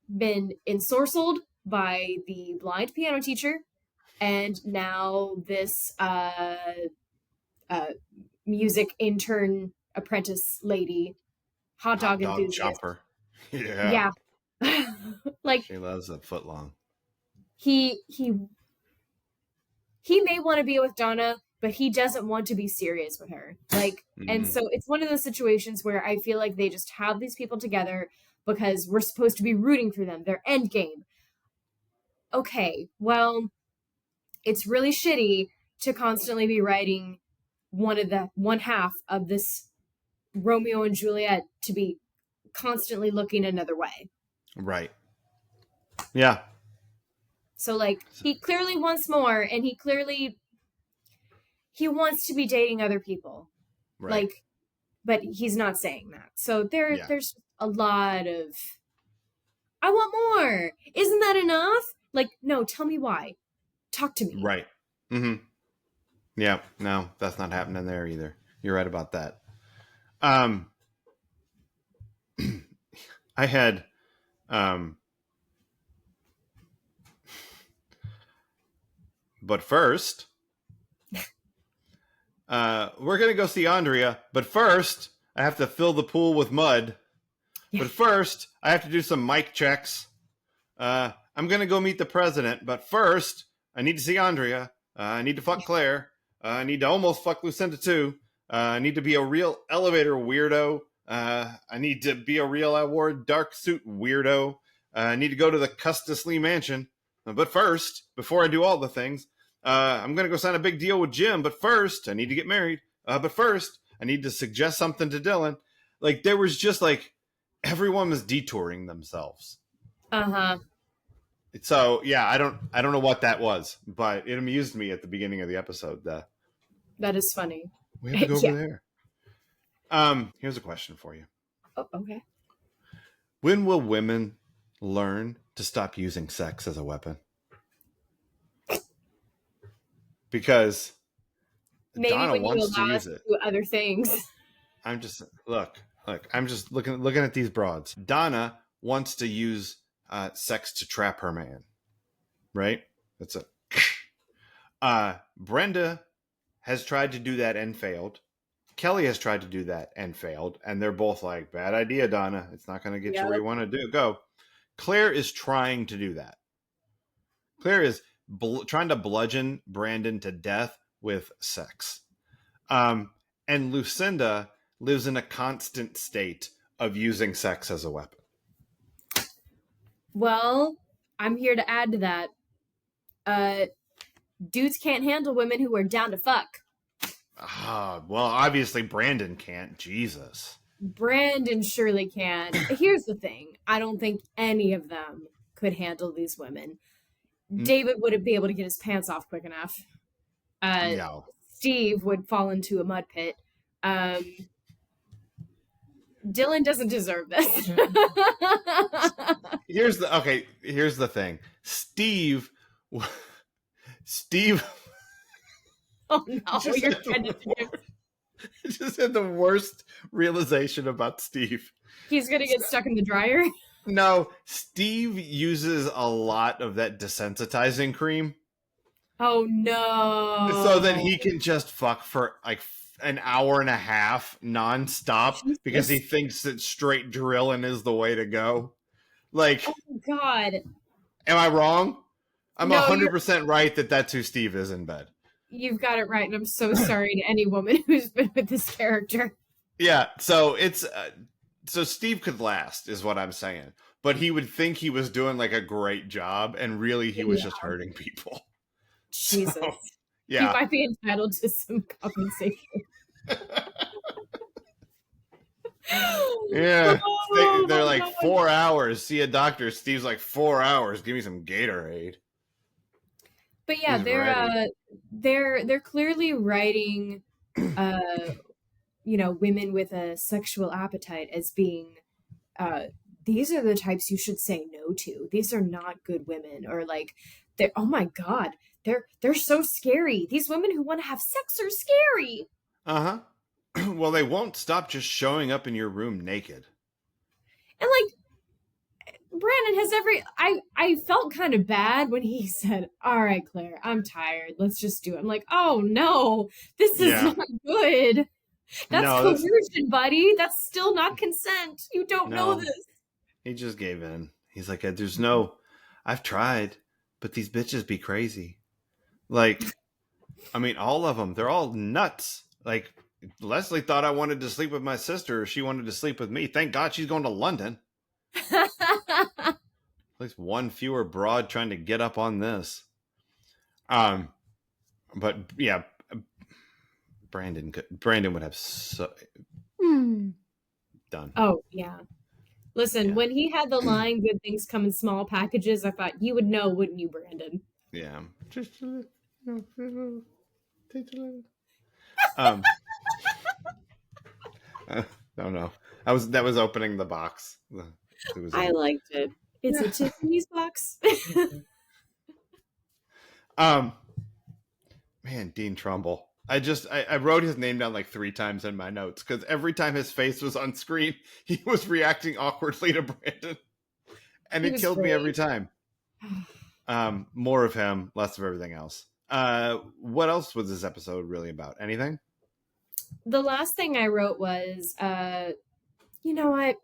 [SPEAKER 2] been ensorcelled by the blind piano teacher, and now this music intern apprentice lady, hot dog enthusiast.
[SPEAKER 1] Jumper. Yeah.
[SPEAKER 2] Like,
[SPEAKER 1] she loves a footlong.
[SPEAKER 2] He may want to be with Donna, but he doesn't want to be serious with her. Like, and so it's one of those situations where I feel like they just have these people together because we're supposed to be rooting for them. Their end game. Okay, well, it's really shitty to constantly be writing one half of this Romeo and Juliet to be constantly looking another way.
[SPEAKER 1] Right. Yeah.
[SPEAKER 2] So, like, he clearly wants more, and he wants to be dating other people. Right. Like, but he's not saying that. So there's a lot of, I want more. Isn't that enough? Like, no, tell me why. Talk to me.
[SPEAKER 1] Right. Mm-hmm. Yeah, no, that's not happening there either. You're right about that. I had but first we're gonna go see Andrea, but first I have to fill the pool with mud. But first I have to do some mic checks. I'm gonna go meet the president, but first I need to see Andrea. I need to fuck Claire. I need to almost fuck Lucinda too. I need to be a real elevator weirdo. I need to be a real I wore dark suit weirdo. I need to go to the Custis Lee mansion. But first, before I do all the things, I'm going to go sign a big deal with Jim. But first, I need to get married. But first, I need to suggest something to Dylan. Like, there was just like, everyone was detouring themselves.
[SPEAKER 2] Uh-huh.
[SPEAKER 1] So, yeah, I don't know what that was, but it amused me at the beginning of the episode.
[SPEAKER 2] That is funny.
[SPEAKER 1] We have to go over there. Here's a question for you.
[SPEAKER 2] Oh, okay.
[SPEAKER 1] When will women learn to stop using sex as a weapon? Because
[SPEAKER 2] maybe
[SPEAKER 1] Donna
[SPEAKER 2] when
[SPEAKER 1] wants
[SPEAKER 2] you allow
[SPEAKER 1] to
[SPEAKER 2] us
[SPEAKER 1] use
[SPEAKER 2] to do other things.
[SPEAKER 1] I'm just I'm just looking at these broads. Donna wants to use sex to trap her man, right? That's it. Brenda has tried to do that and failed. Kelly has tried to do that and failed, and they're both like, bad idea, Donna. It's not going to get you where you want to go. Claire is trying to do that. Claire is trying to bludgeon Brandon to death with sex. And Lucinda lives in a constant state of using sex as a weapon.
[SPEAKER 2] Well, I'm here to add to that. Dudes can't handle women who are down to fuck.
[SPEAKER 1] Well, obviously Brandon can't. Jesus.
[SPEAKER 2] Brandon surely can. Here's the thing. I don't think any of them could handle these women. David wouldn't be able to get his pants off quick enough.
[SPEAKER 1] No.
[SPEAKER 2] Steve would fall into a mud pit. Dylan doesn't deserve this.
[SPEAKER 1] Here's the thing. Steve.
[SPEAKER 2] Oh no, you're trying to do.
[SPEAKER 1] Just had the worst realization about Steve.
[SPEAKER 2] He's gonna get stuck in the dryer.
[SPEAKER 1] No, Steve uses a lot of that desensitizing cream.
[SPEAKER 2] Oh no!
[SPEAKER 1] So that he can just fuck for like an hour and a half nonstop because he thinks that straight drilling is the way to go. Like,
[SPEAKER 2] oh God,
[SPEAKER 1] am I wrong? I'm
[SPEAKER 2] No,
[SPEAKER 1] 100% right that that's who Steve is in bed.
[SPEAKER 2] you've got it right, and I'm so sorry to any woman who's been with this character.
[SPEAKER 1] Yeah, so it's so Steve could last, is what I'm saying. But he would think he was doing like a great job, and really he was just hurting people.
[SPEAKER 2] Jesus.
[SPEAKER 1] So, yeah.
[SPEAKER 2] He might be entitled to some compensation.
[SPEAKER 1] Yeah.
[SPEAKER 2] Oh,
[SPEAKER 1] They're like
[SPEAKER 2] God.
[SPEAKER 1] 4 hours. See a doctor. Steve's like 4 hours. Give me some Gatorade.
[SPEAKER 2] But yeah,
[SPEAKER 1] He's
[SPEAKER 2] they're clearly writing women with a sexual appetite as being these are the types you should say no to. These are not good women. Or like, they're, oh my God, they're so scary. These women who want to have sex are scary.
[SPEAKER 1] Uh-huh. Well, they won't stop just showing up in your room naked.
[SPEAKER 2] And like, Brandon has I felt kind of bad when he said, all right, Claire, I'm tired. Let's just do it. I'm like, oh no, this is not good. That's coercion, buddy. That's still not consent. You don't know this.
[SPEAKER 1] He just gave in. He's like, I've tried, but these bitches be crazy. Like, I mean, all of them, they're all nuts. Like, Leslie thought I wanted to sleep with my sister. Or she wanted to sleep with me. Thank God she's going to London. At least one fewer broad trying to get up on this. But yeah, Brandon would have done.
[SPEAKER 2] Oh yeah. Listen, when he had the line "good things come in small packages," I thought you would know, wouldn't you, Brandon?
[SPEAKER 1] Yeah, just a little. No, no. That was opening the box.
[SPEAKER 2] I liked it. It's a Tiffany's box.
[SPEAKER 1] Man, Dean Trimble. I wrote his name down like 3 times in my notes because every time his face was on screen, he was reacting awkwardly to Brandon, and it killed me every time. More of him, less of everything else. What else was this episode really about? Anything?
[SPEAKER 2] The last thing I wrote was, you know what?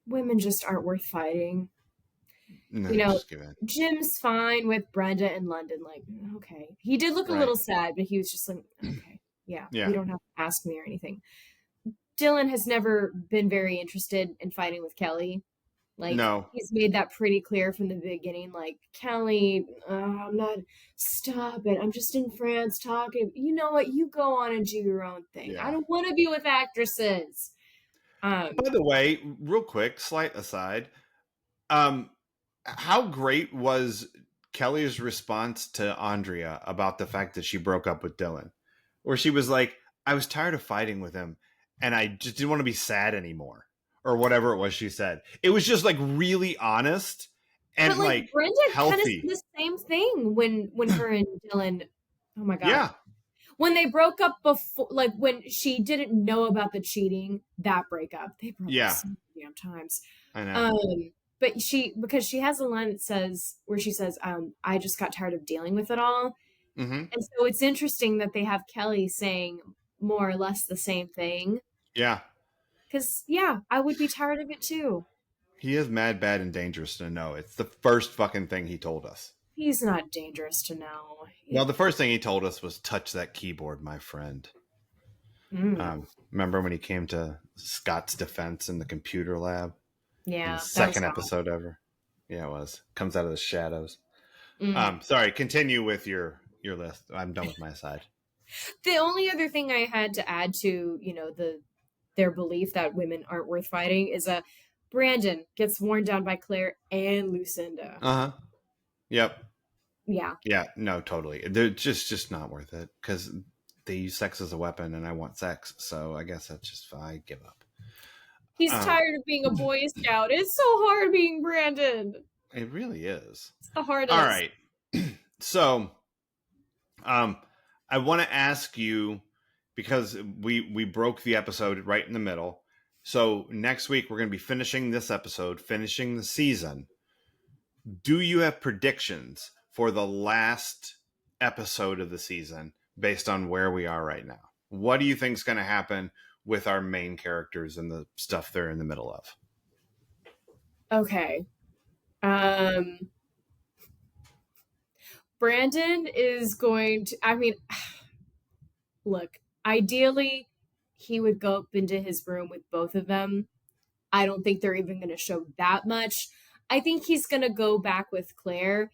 [SPEAKER 2] Women just aren't worth fighting. No, you know, Jim's fine with Brenda in London. Like, okay. He did look a little sad, but he was just like, okay, yeah, you don't have to ask me or anything. Dylan has never been very interested in fighting with Kelly. Like, he's made that pretty clear from the beginning. Like, Kelly, I'm not, stop it. I'm just in France talking. You know what? You go on and do your own thing. Yeah. I don't want to be with actresses.
[SPEAKER 1] By the way, real quick, slight aside, how great was Kelly's response to Andrea about the fact that she broke up with Dylan? Where she was like, I was tired of fighting with him, and I just didn't want to be sad anymore. Or whatever it was she said. It was just like really honest and but, like
[SPEAKER 2] Brenda
[SPEAKER 1] healthy.
[SPEAKER 2] Kind of said the same thing when her and Dylan, oh my God.
[SPEAKER 1] Yeah.
[SPEAKER 2] When they broke up before, like when she didn't know about the cheating, that breakup, they broke up so many damn times.
[SPEAKER 1] I know.
[SPEAKER 2] But because she has a line that says, where she says, I just got tired of dealing with it all.
[SPEAKER 1] Mm-hmm.
[SPEAKER 2] And so it's interesting that they have Kelly saying more or less the same thing.
[SPEAKER 1] Yeah.
[SPEAKER 2] Because, I would be tired of it too.
[SPEAKER 1] He is mad, bad, and dangerous to know. It's the first fucking thing he told us.
[SPEAKER 2] He's not dangerous to know.
[SPEAKER 1] Well, the first thing he told us was touch that keyboard, my friend. Remember when he came to Scott's defense in the computer lab?
[SPEAKER 2] Yeah.
[SPEAKER 1] The second episode ever. Yeah, it was. Comes out of the shadows. Sorry, continue with your list. I'm done with my side.
[SPEAKER 2] The only other thing I had to add to, their belief that women aren't worth fighting is Brandon gets worn down by Claire and Lucinda.
[SPEAKER 1] Uh-huh. Yep.
[SPEAKER 2] Yeah.
[SPEAKER 1] Yeah, no, totally. They're just not worth it because they use sex as a weapon and I want sex. So I guess that's just fine. I give up.
[SPEAKER 2] He's tired of being a Boy Scout. It's so hard being Brandon.
[SPEAKER 1] It really is.
[SPEAKER 2] It's the hardest.
[SPEAKER 1] All right. So, I want to ask you, because we broke the episode right in the middle. So next week we're going to be finishing this episode, finishing the season. Do you have predictions for the last episode of the season based on where we are right now? What do you think is going to happen with our main characters and the stuff they're in the middle of?
[SPEAKER 2] Okay. Brandon is going to, I mean, look, ideally he would go up into his room with both of them. I don't think they're even going to show that much. I think he's going to go back with Claire,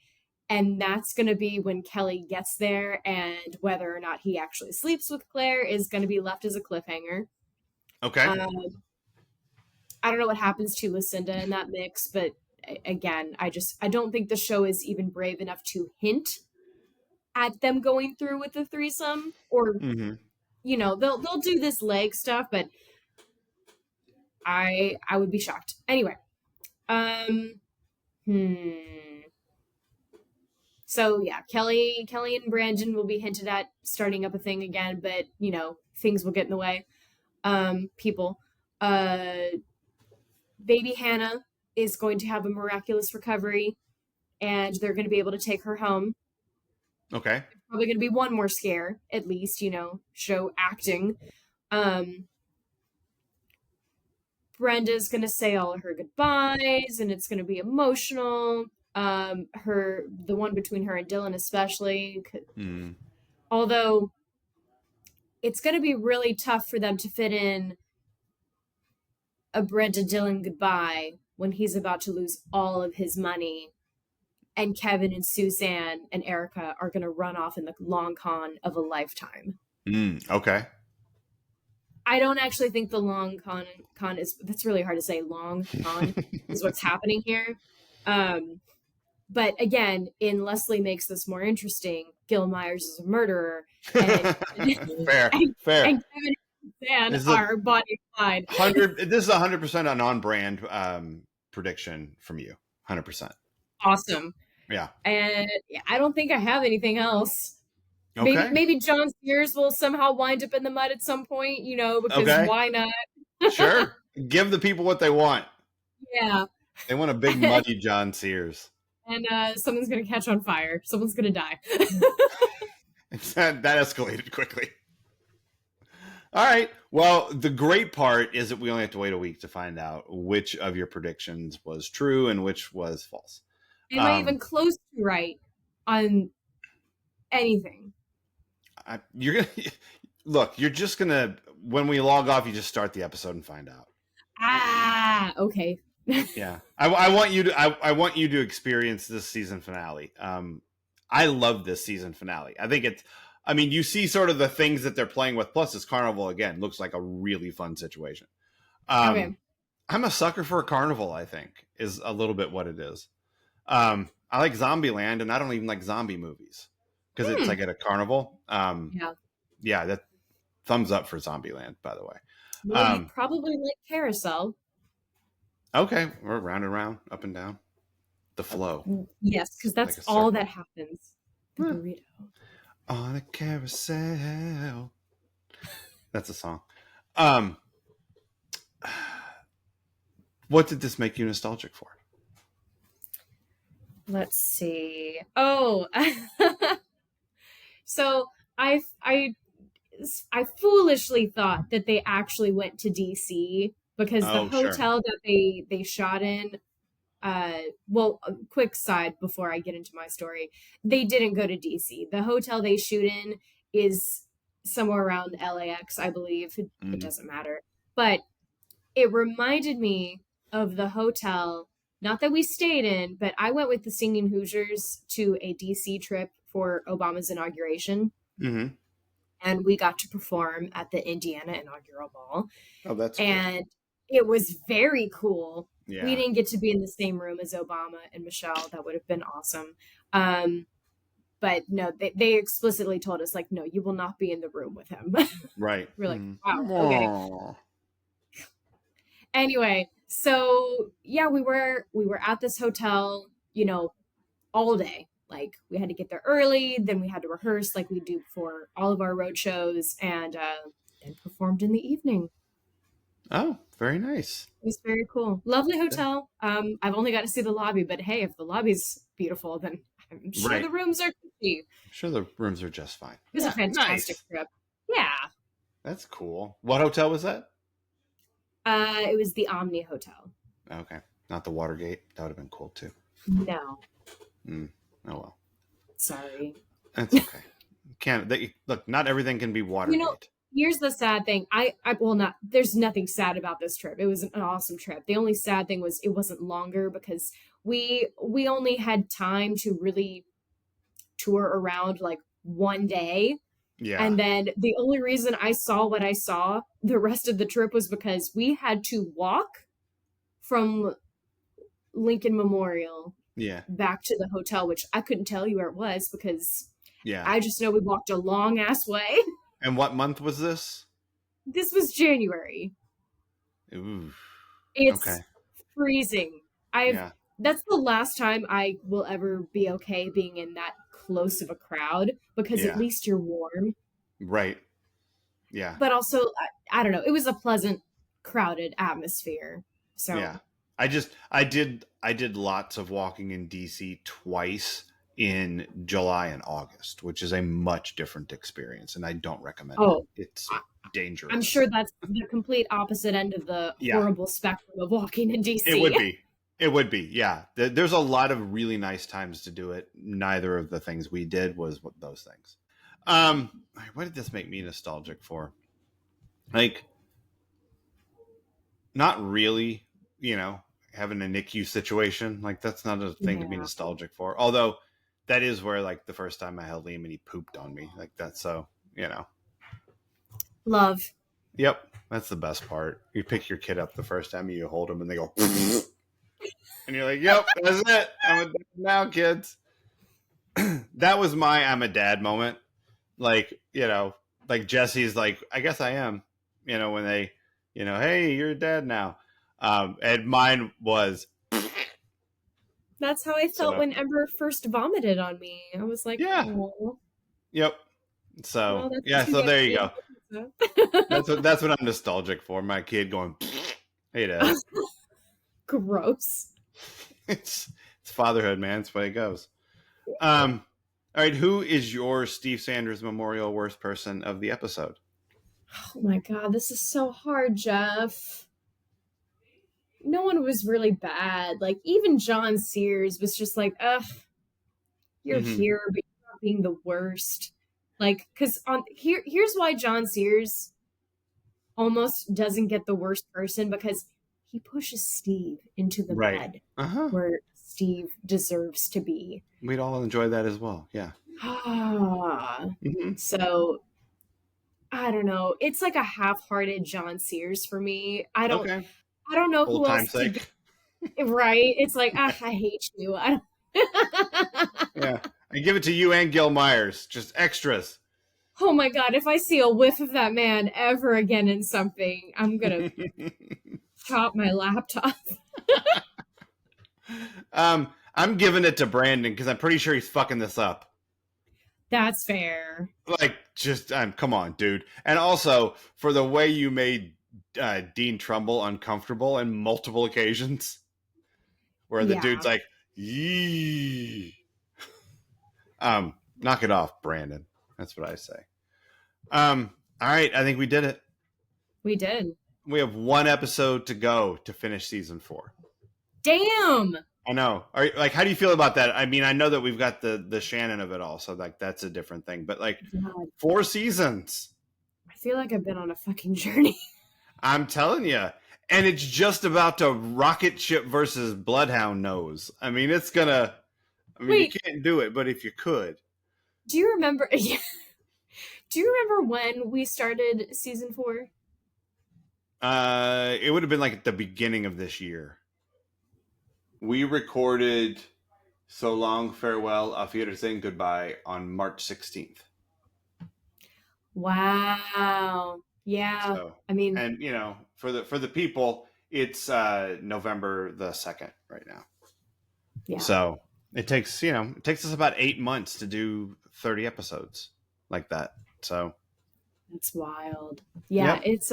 [SPEAKER 2] and that's going to be when Kelly gets there, and whether or not he actually sleeps with Claire is going to be left as a cliffhanger.
[SPEAKER 1] Okay.
[SPEAKER 2] I don't know what happens to Lucinda in that mix, but again, I don't think the show is even brave enough to hint at them going through with the threesome, or you know, they'll do this leg stuff, but I would be shocked. Anyway, so yeah, Kelly and Brandon will be hinted at starting up a thing again, but you know, things will get in the way. People, baby Hannah is going to have a miraculous recovery, and they're going to be able to take her home.
[SPEAKER 1] Okay.
[SPEAKER 2] There's probably going to be one more scare, at least, you know, show acting. Brenda's going to say all of her goodbyes, and it's going to be emotional. The one between her and Dylan especially. Although it's going to be really tough for them to fit in a Brenda Dylan goodbye when he's about to lose all of his money, and Kevin and Suzanne and Erica are going to run off in the long con of a lifetime.
[SPEAKER 1] Okay.
[SPEAKER 2] I don't actually think the long con is, that's really hard to say, long con is what's happening here. But again, in Leslie Makes This More Interesting, Gil Myers is a murderer. And,
[SPEAKER 1] fair.
[SPEAKER 2] And Kevin and Suzanne are body side.
[SPEAKER 1] This is 100% a non-brand prediction from you. 100%.
[SPEAKER 2] Awesome.
[SPEAKER 1] Yeah.
[SPEAKER 2] And I don't think I have anything else.
[SPEAKER 1] Okay.
[SPEAKER 2] Maybe John Sears will somehow wind up in the mud at some point, you know, because why not?
[SPEAKER 1] Sure. Give the people what they want.
[SPEAKER 2] Yeah.
[SPEAKER 1] They want a big muddy John Sears.
[SPEAKER 2] And someone's going to catch on fire. Someone's going to die.
[SPEAKER 1] That escalated quickly. All right. Well, the great part is that we only have to wait a week to find out which of your predictions was true and which was false.
[SPEAKER 2] Am I even close to right on anything?
[SPEAKER 1] You're gonna look. You're just gonna, when we log off, you just start the episode and find out.
[SPEAKER 2] Okay.
[SPEAKER 1] Yeah, I want you to experience this season finale. I love this season finale. I think it's. I mean, you see sort of the things that they're playing with. Plus, this carnival again looks like a really fun situation.
[SPEAKER 2] Okay.
[SPEAKER 1] I'm a sucker for a carnival. I think is a little bit what it is. I like Zombieland, and I don't even like zombie movies because it's like at a carnival. Yeah, that thumbs up for Zombieland, by the way.
[SPEAKER 2] Well, you probably like Carousel.
[SPEAKER 1] Okay, we're round and round, up and down, the flow.
[SPEAKER 2] Yes, because that's like all that happens. The burrito
[SPEAKER 1] on a carousel. That's a song. What did this make you nostalgic for?
[SPEAKER 2] Let's see. Oh, so I foolishly thought that they actually went to DC because the hotel that they shot in. Well, a quick side before I get into my story, they didn't go to DC. The hotel they shoot in is somewhere around LAX, I believe. It doesn't matter, but it reminded me of the hotel. Not that we stayed in, but I went with the Singing Hoosiers to a DC trip for Obama's inauguration. Mm-hmm. And we got to perform at the Indiana inaugural ball.
[SPEAKER 1] Oh, that's
[SPEAKER 2] and cool. It was very cool.
[SPEAKER 1] Yeah.
[SPEAKER 2] We didn't get to be in the same room as Obama and Michelle. That would have been awesome. But no, they explicitly told us, like, no, you will not be in the room with him.
[SPEAKER 1] Right.
[SPEAKER 2] We're like, wow, okay. Anyway, so yeah, we were at this hotel, all day. Like we had to get there early, then we had to rehearse like we do before all of our road shows, and then performed in the evening.
[SPEAKER 1] Oh, very nice.
[SPEAKER 2] It was very cool. Lovely hotel. I've only got to see the lobby, but hey, if the lobby's beautiful, then I'm sure
[SPEAKER 1] Right.
[SPEAKER 2] the rooms are pretty.
[SPEAKER 1] I'm sure the rooms are just fine.
[SPEAKER 2] It was a fantastic trip. Yeah.
[SPEAKER 1] That's cool. What hotel was that?
[SPEAKER 2] It was the Omni Hotel.
[SPEAKER 1] Okay. Not the Watergate. That would have been cool too.
[SPEAKER 2] No.
[SPEAKER 1] Oh well.
[SPEAKER 2] Sorry.
[SPEAKER 1] That's okay. Look, not everything can be Watergate.
[SPEAKER 2] Here's the sad thing. There's nothing sad about this trip. It was an awesome trip. The only sad thing was it wasn't longer because we only had time to really tour around like one day.
[SPEAKER 1] Yeah.
[SPEAKER 2] And then the only reason I saw what I saw the rest of the trip was because we had to walk from Lincoln Memorial back to the hotel, which I couldn't tell you where it was because I just know we walked a long ass way.
[SPEAKER 1] And what month was this?
[SPEAKER 2] This was January.
[SPEAKER 1] Ooh.
[SPEAKER 2] It's freezing. That's the last time I will ever be okay being in that close of a crowd because at least you're warm.
[SPEAKER 1] Right. Yeah.
[SPEAKER 2] But also, I don't know. It was a pleasant, crowded atmosphere. So
[SPEAKER 1] yeah, I did lots of walking in DC twice in July and August, which is a much different experience, and I don't recommend it. It's dangerous.
[SPEAKER 2] I'm sure that's the complete opposite end of the horrible spectrum of walking in DC.
[SPEAKER 1] It would be. Yeah. There's a lot of really nice times to do it. Neither of the things we did was those things. What did this make me nostalgic for? Like, not really, having a NICU situation. Like, that's not a thing to be nostalgic for. Although that is where, like, the first time I held Liam and he pooped on me. Like, that's so,
[SPEAKER 2] Love.
[SPEAKER 1] Yep. That's the best part. You pick your kid up the first time and you hold them and they go, and you're like, yep, that's it. I'm a dad now, kids. That was my I'm a dad moment. Like, like Jesse's like, I guess I am, when they, hey, you're a dad now. And mine was.
[SPEAKER 2] That's how I felt when Ember first vomited on me. I was like, oh.
[SPEAKER 1] Yep. So, so there you go. That's what I'm nostalgic for. My kid going, hey, Dad.
[SPEAKER 2] Gross.
[SPEAKER 1] It's fatherhood, man. That's the way it goes. All right. Who is your Steve Sanders Memorial worst person of the episode?
[SPEAKER 2] Oh my God, this is so hard, Jeff. No one was really bad. Like, even John Sears was just like, ugh, you're here, but you're not being the worst. Like, because here's why John Sears almost doesn't get the worst person, because he pushes Steve into the bed where Steve deserves to be.
[SPEAKER 1] We'd all enjoy that as well. Yeah.
[SPEAKER 2] So, I don't know. It's like a half-hearted John Sears for me. I don't know who else. Right? It's like, I hate you.
[SPEAKER 1] Yeah. I give it to you and Gil Myers. Just extras.
[SPEAKER 2] Oh my God. If I see a whiff of that man ever again in something, I'm going to chop my laptop.
[SPEAKER 1] I'm giving it to Brandon because I'm pretty sure he's fucking this up.
[SPEAKER 2] That's fair.
[SPEAKER 1] Like, just, come on, dude. And also, for the way you made Dean Trimble uncomfortable on multiple occasions, where the dude's like, yee. Knock it off, Brandon. That's what I say. All right, I think we did it.
[SPEAKER 2] We did.
[SPEAKER 1] We have one episode to go to finish season 4.
[SPEAKER 2] Damn.
[SPEAKER 1] I know. How do you feel about that? I mean, I know that we've got the Shannon of it all, so like that's a different thing. But like, 4 seasons.
[SPEAKER 2] I feel like I've been on a fucking journey.
[SPEAKER 1] I'm telling you. And it's just about to rocket ship versus Bloodhound nose. I mean, it's gonna. I mean, you can't do it, but if you could.
[SPEAKER 2] Do you remember? Do you remember when we started season 4?
[SPEAKER 1] It would have been like at the beginning of this year. We recorded So Long, Farewell, Auf Wiedersehen, Goodbye on March 16th.
[SPEAKER 2] Wow. Yeah.
[SPEAKER 1] So,
[SPEAKER 2] I mean,
[SPEAKER 1] and for the people, It's November the 2nd right now.
[SPEAKER 2] Yeah.
[SPEAKER 1] So it takes us about 8 months to do 30 episodes like that. So
[SPEAKER 2] it's wild. Yeah,
[SPEAKER 1] yep.
[SPEAKER 2] it's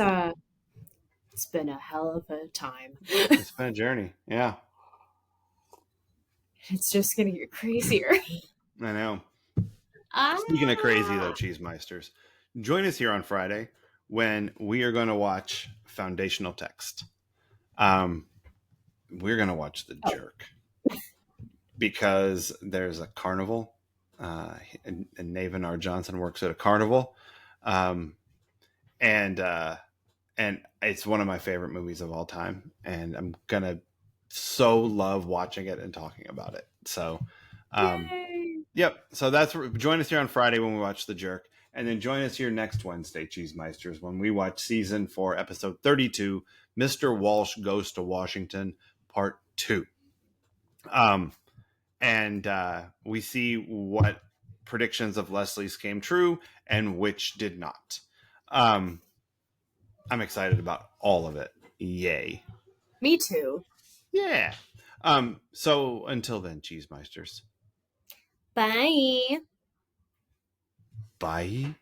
[SPEAKER 2] been a hell of a time.
[SPEAKER 1] It's been a journey. Yeah.
[SPEAKER 2] It's just gonna get crazier.
[SPEAKER 1] I know. Speaking of crazy, though, Cheese Meisters, join us here on Friday when we are going to watch Foundational Text. We're going to watch The Jerk because there's a carnival. And Naven R. Johnson works at a carnival. And it's one of my favorite movies of all time. And I'm going to so love watching it and talking about it. So, yep. So join us here on Friday when we watch The Jerk, and then join us here next Wednesday, Cheese Meisters, when we watch season 4, episode 32, Mr. Walsh Goes to Washington, part 2. And we see what predictions of Leslie's came true and which did not. I'm excited about all of it. Yay.
[SPEAKER 2] Me too.
[SPEAKER 1] Yeah. So until then, Cheese Meisters.
[SPEAKER 2] Bye.
[SPEAKER 1] Bye.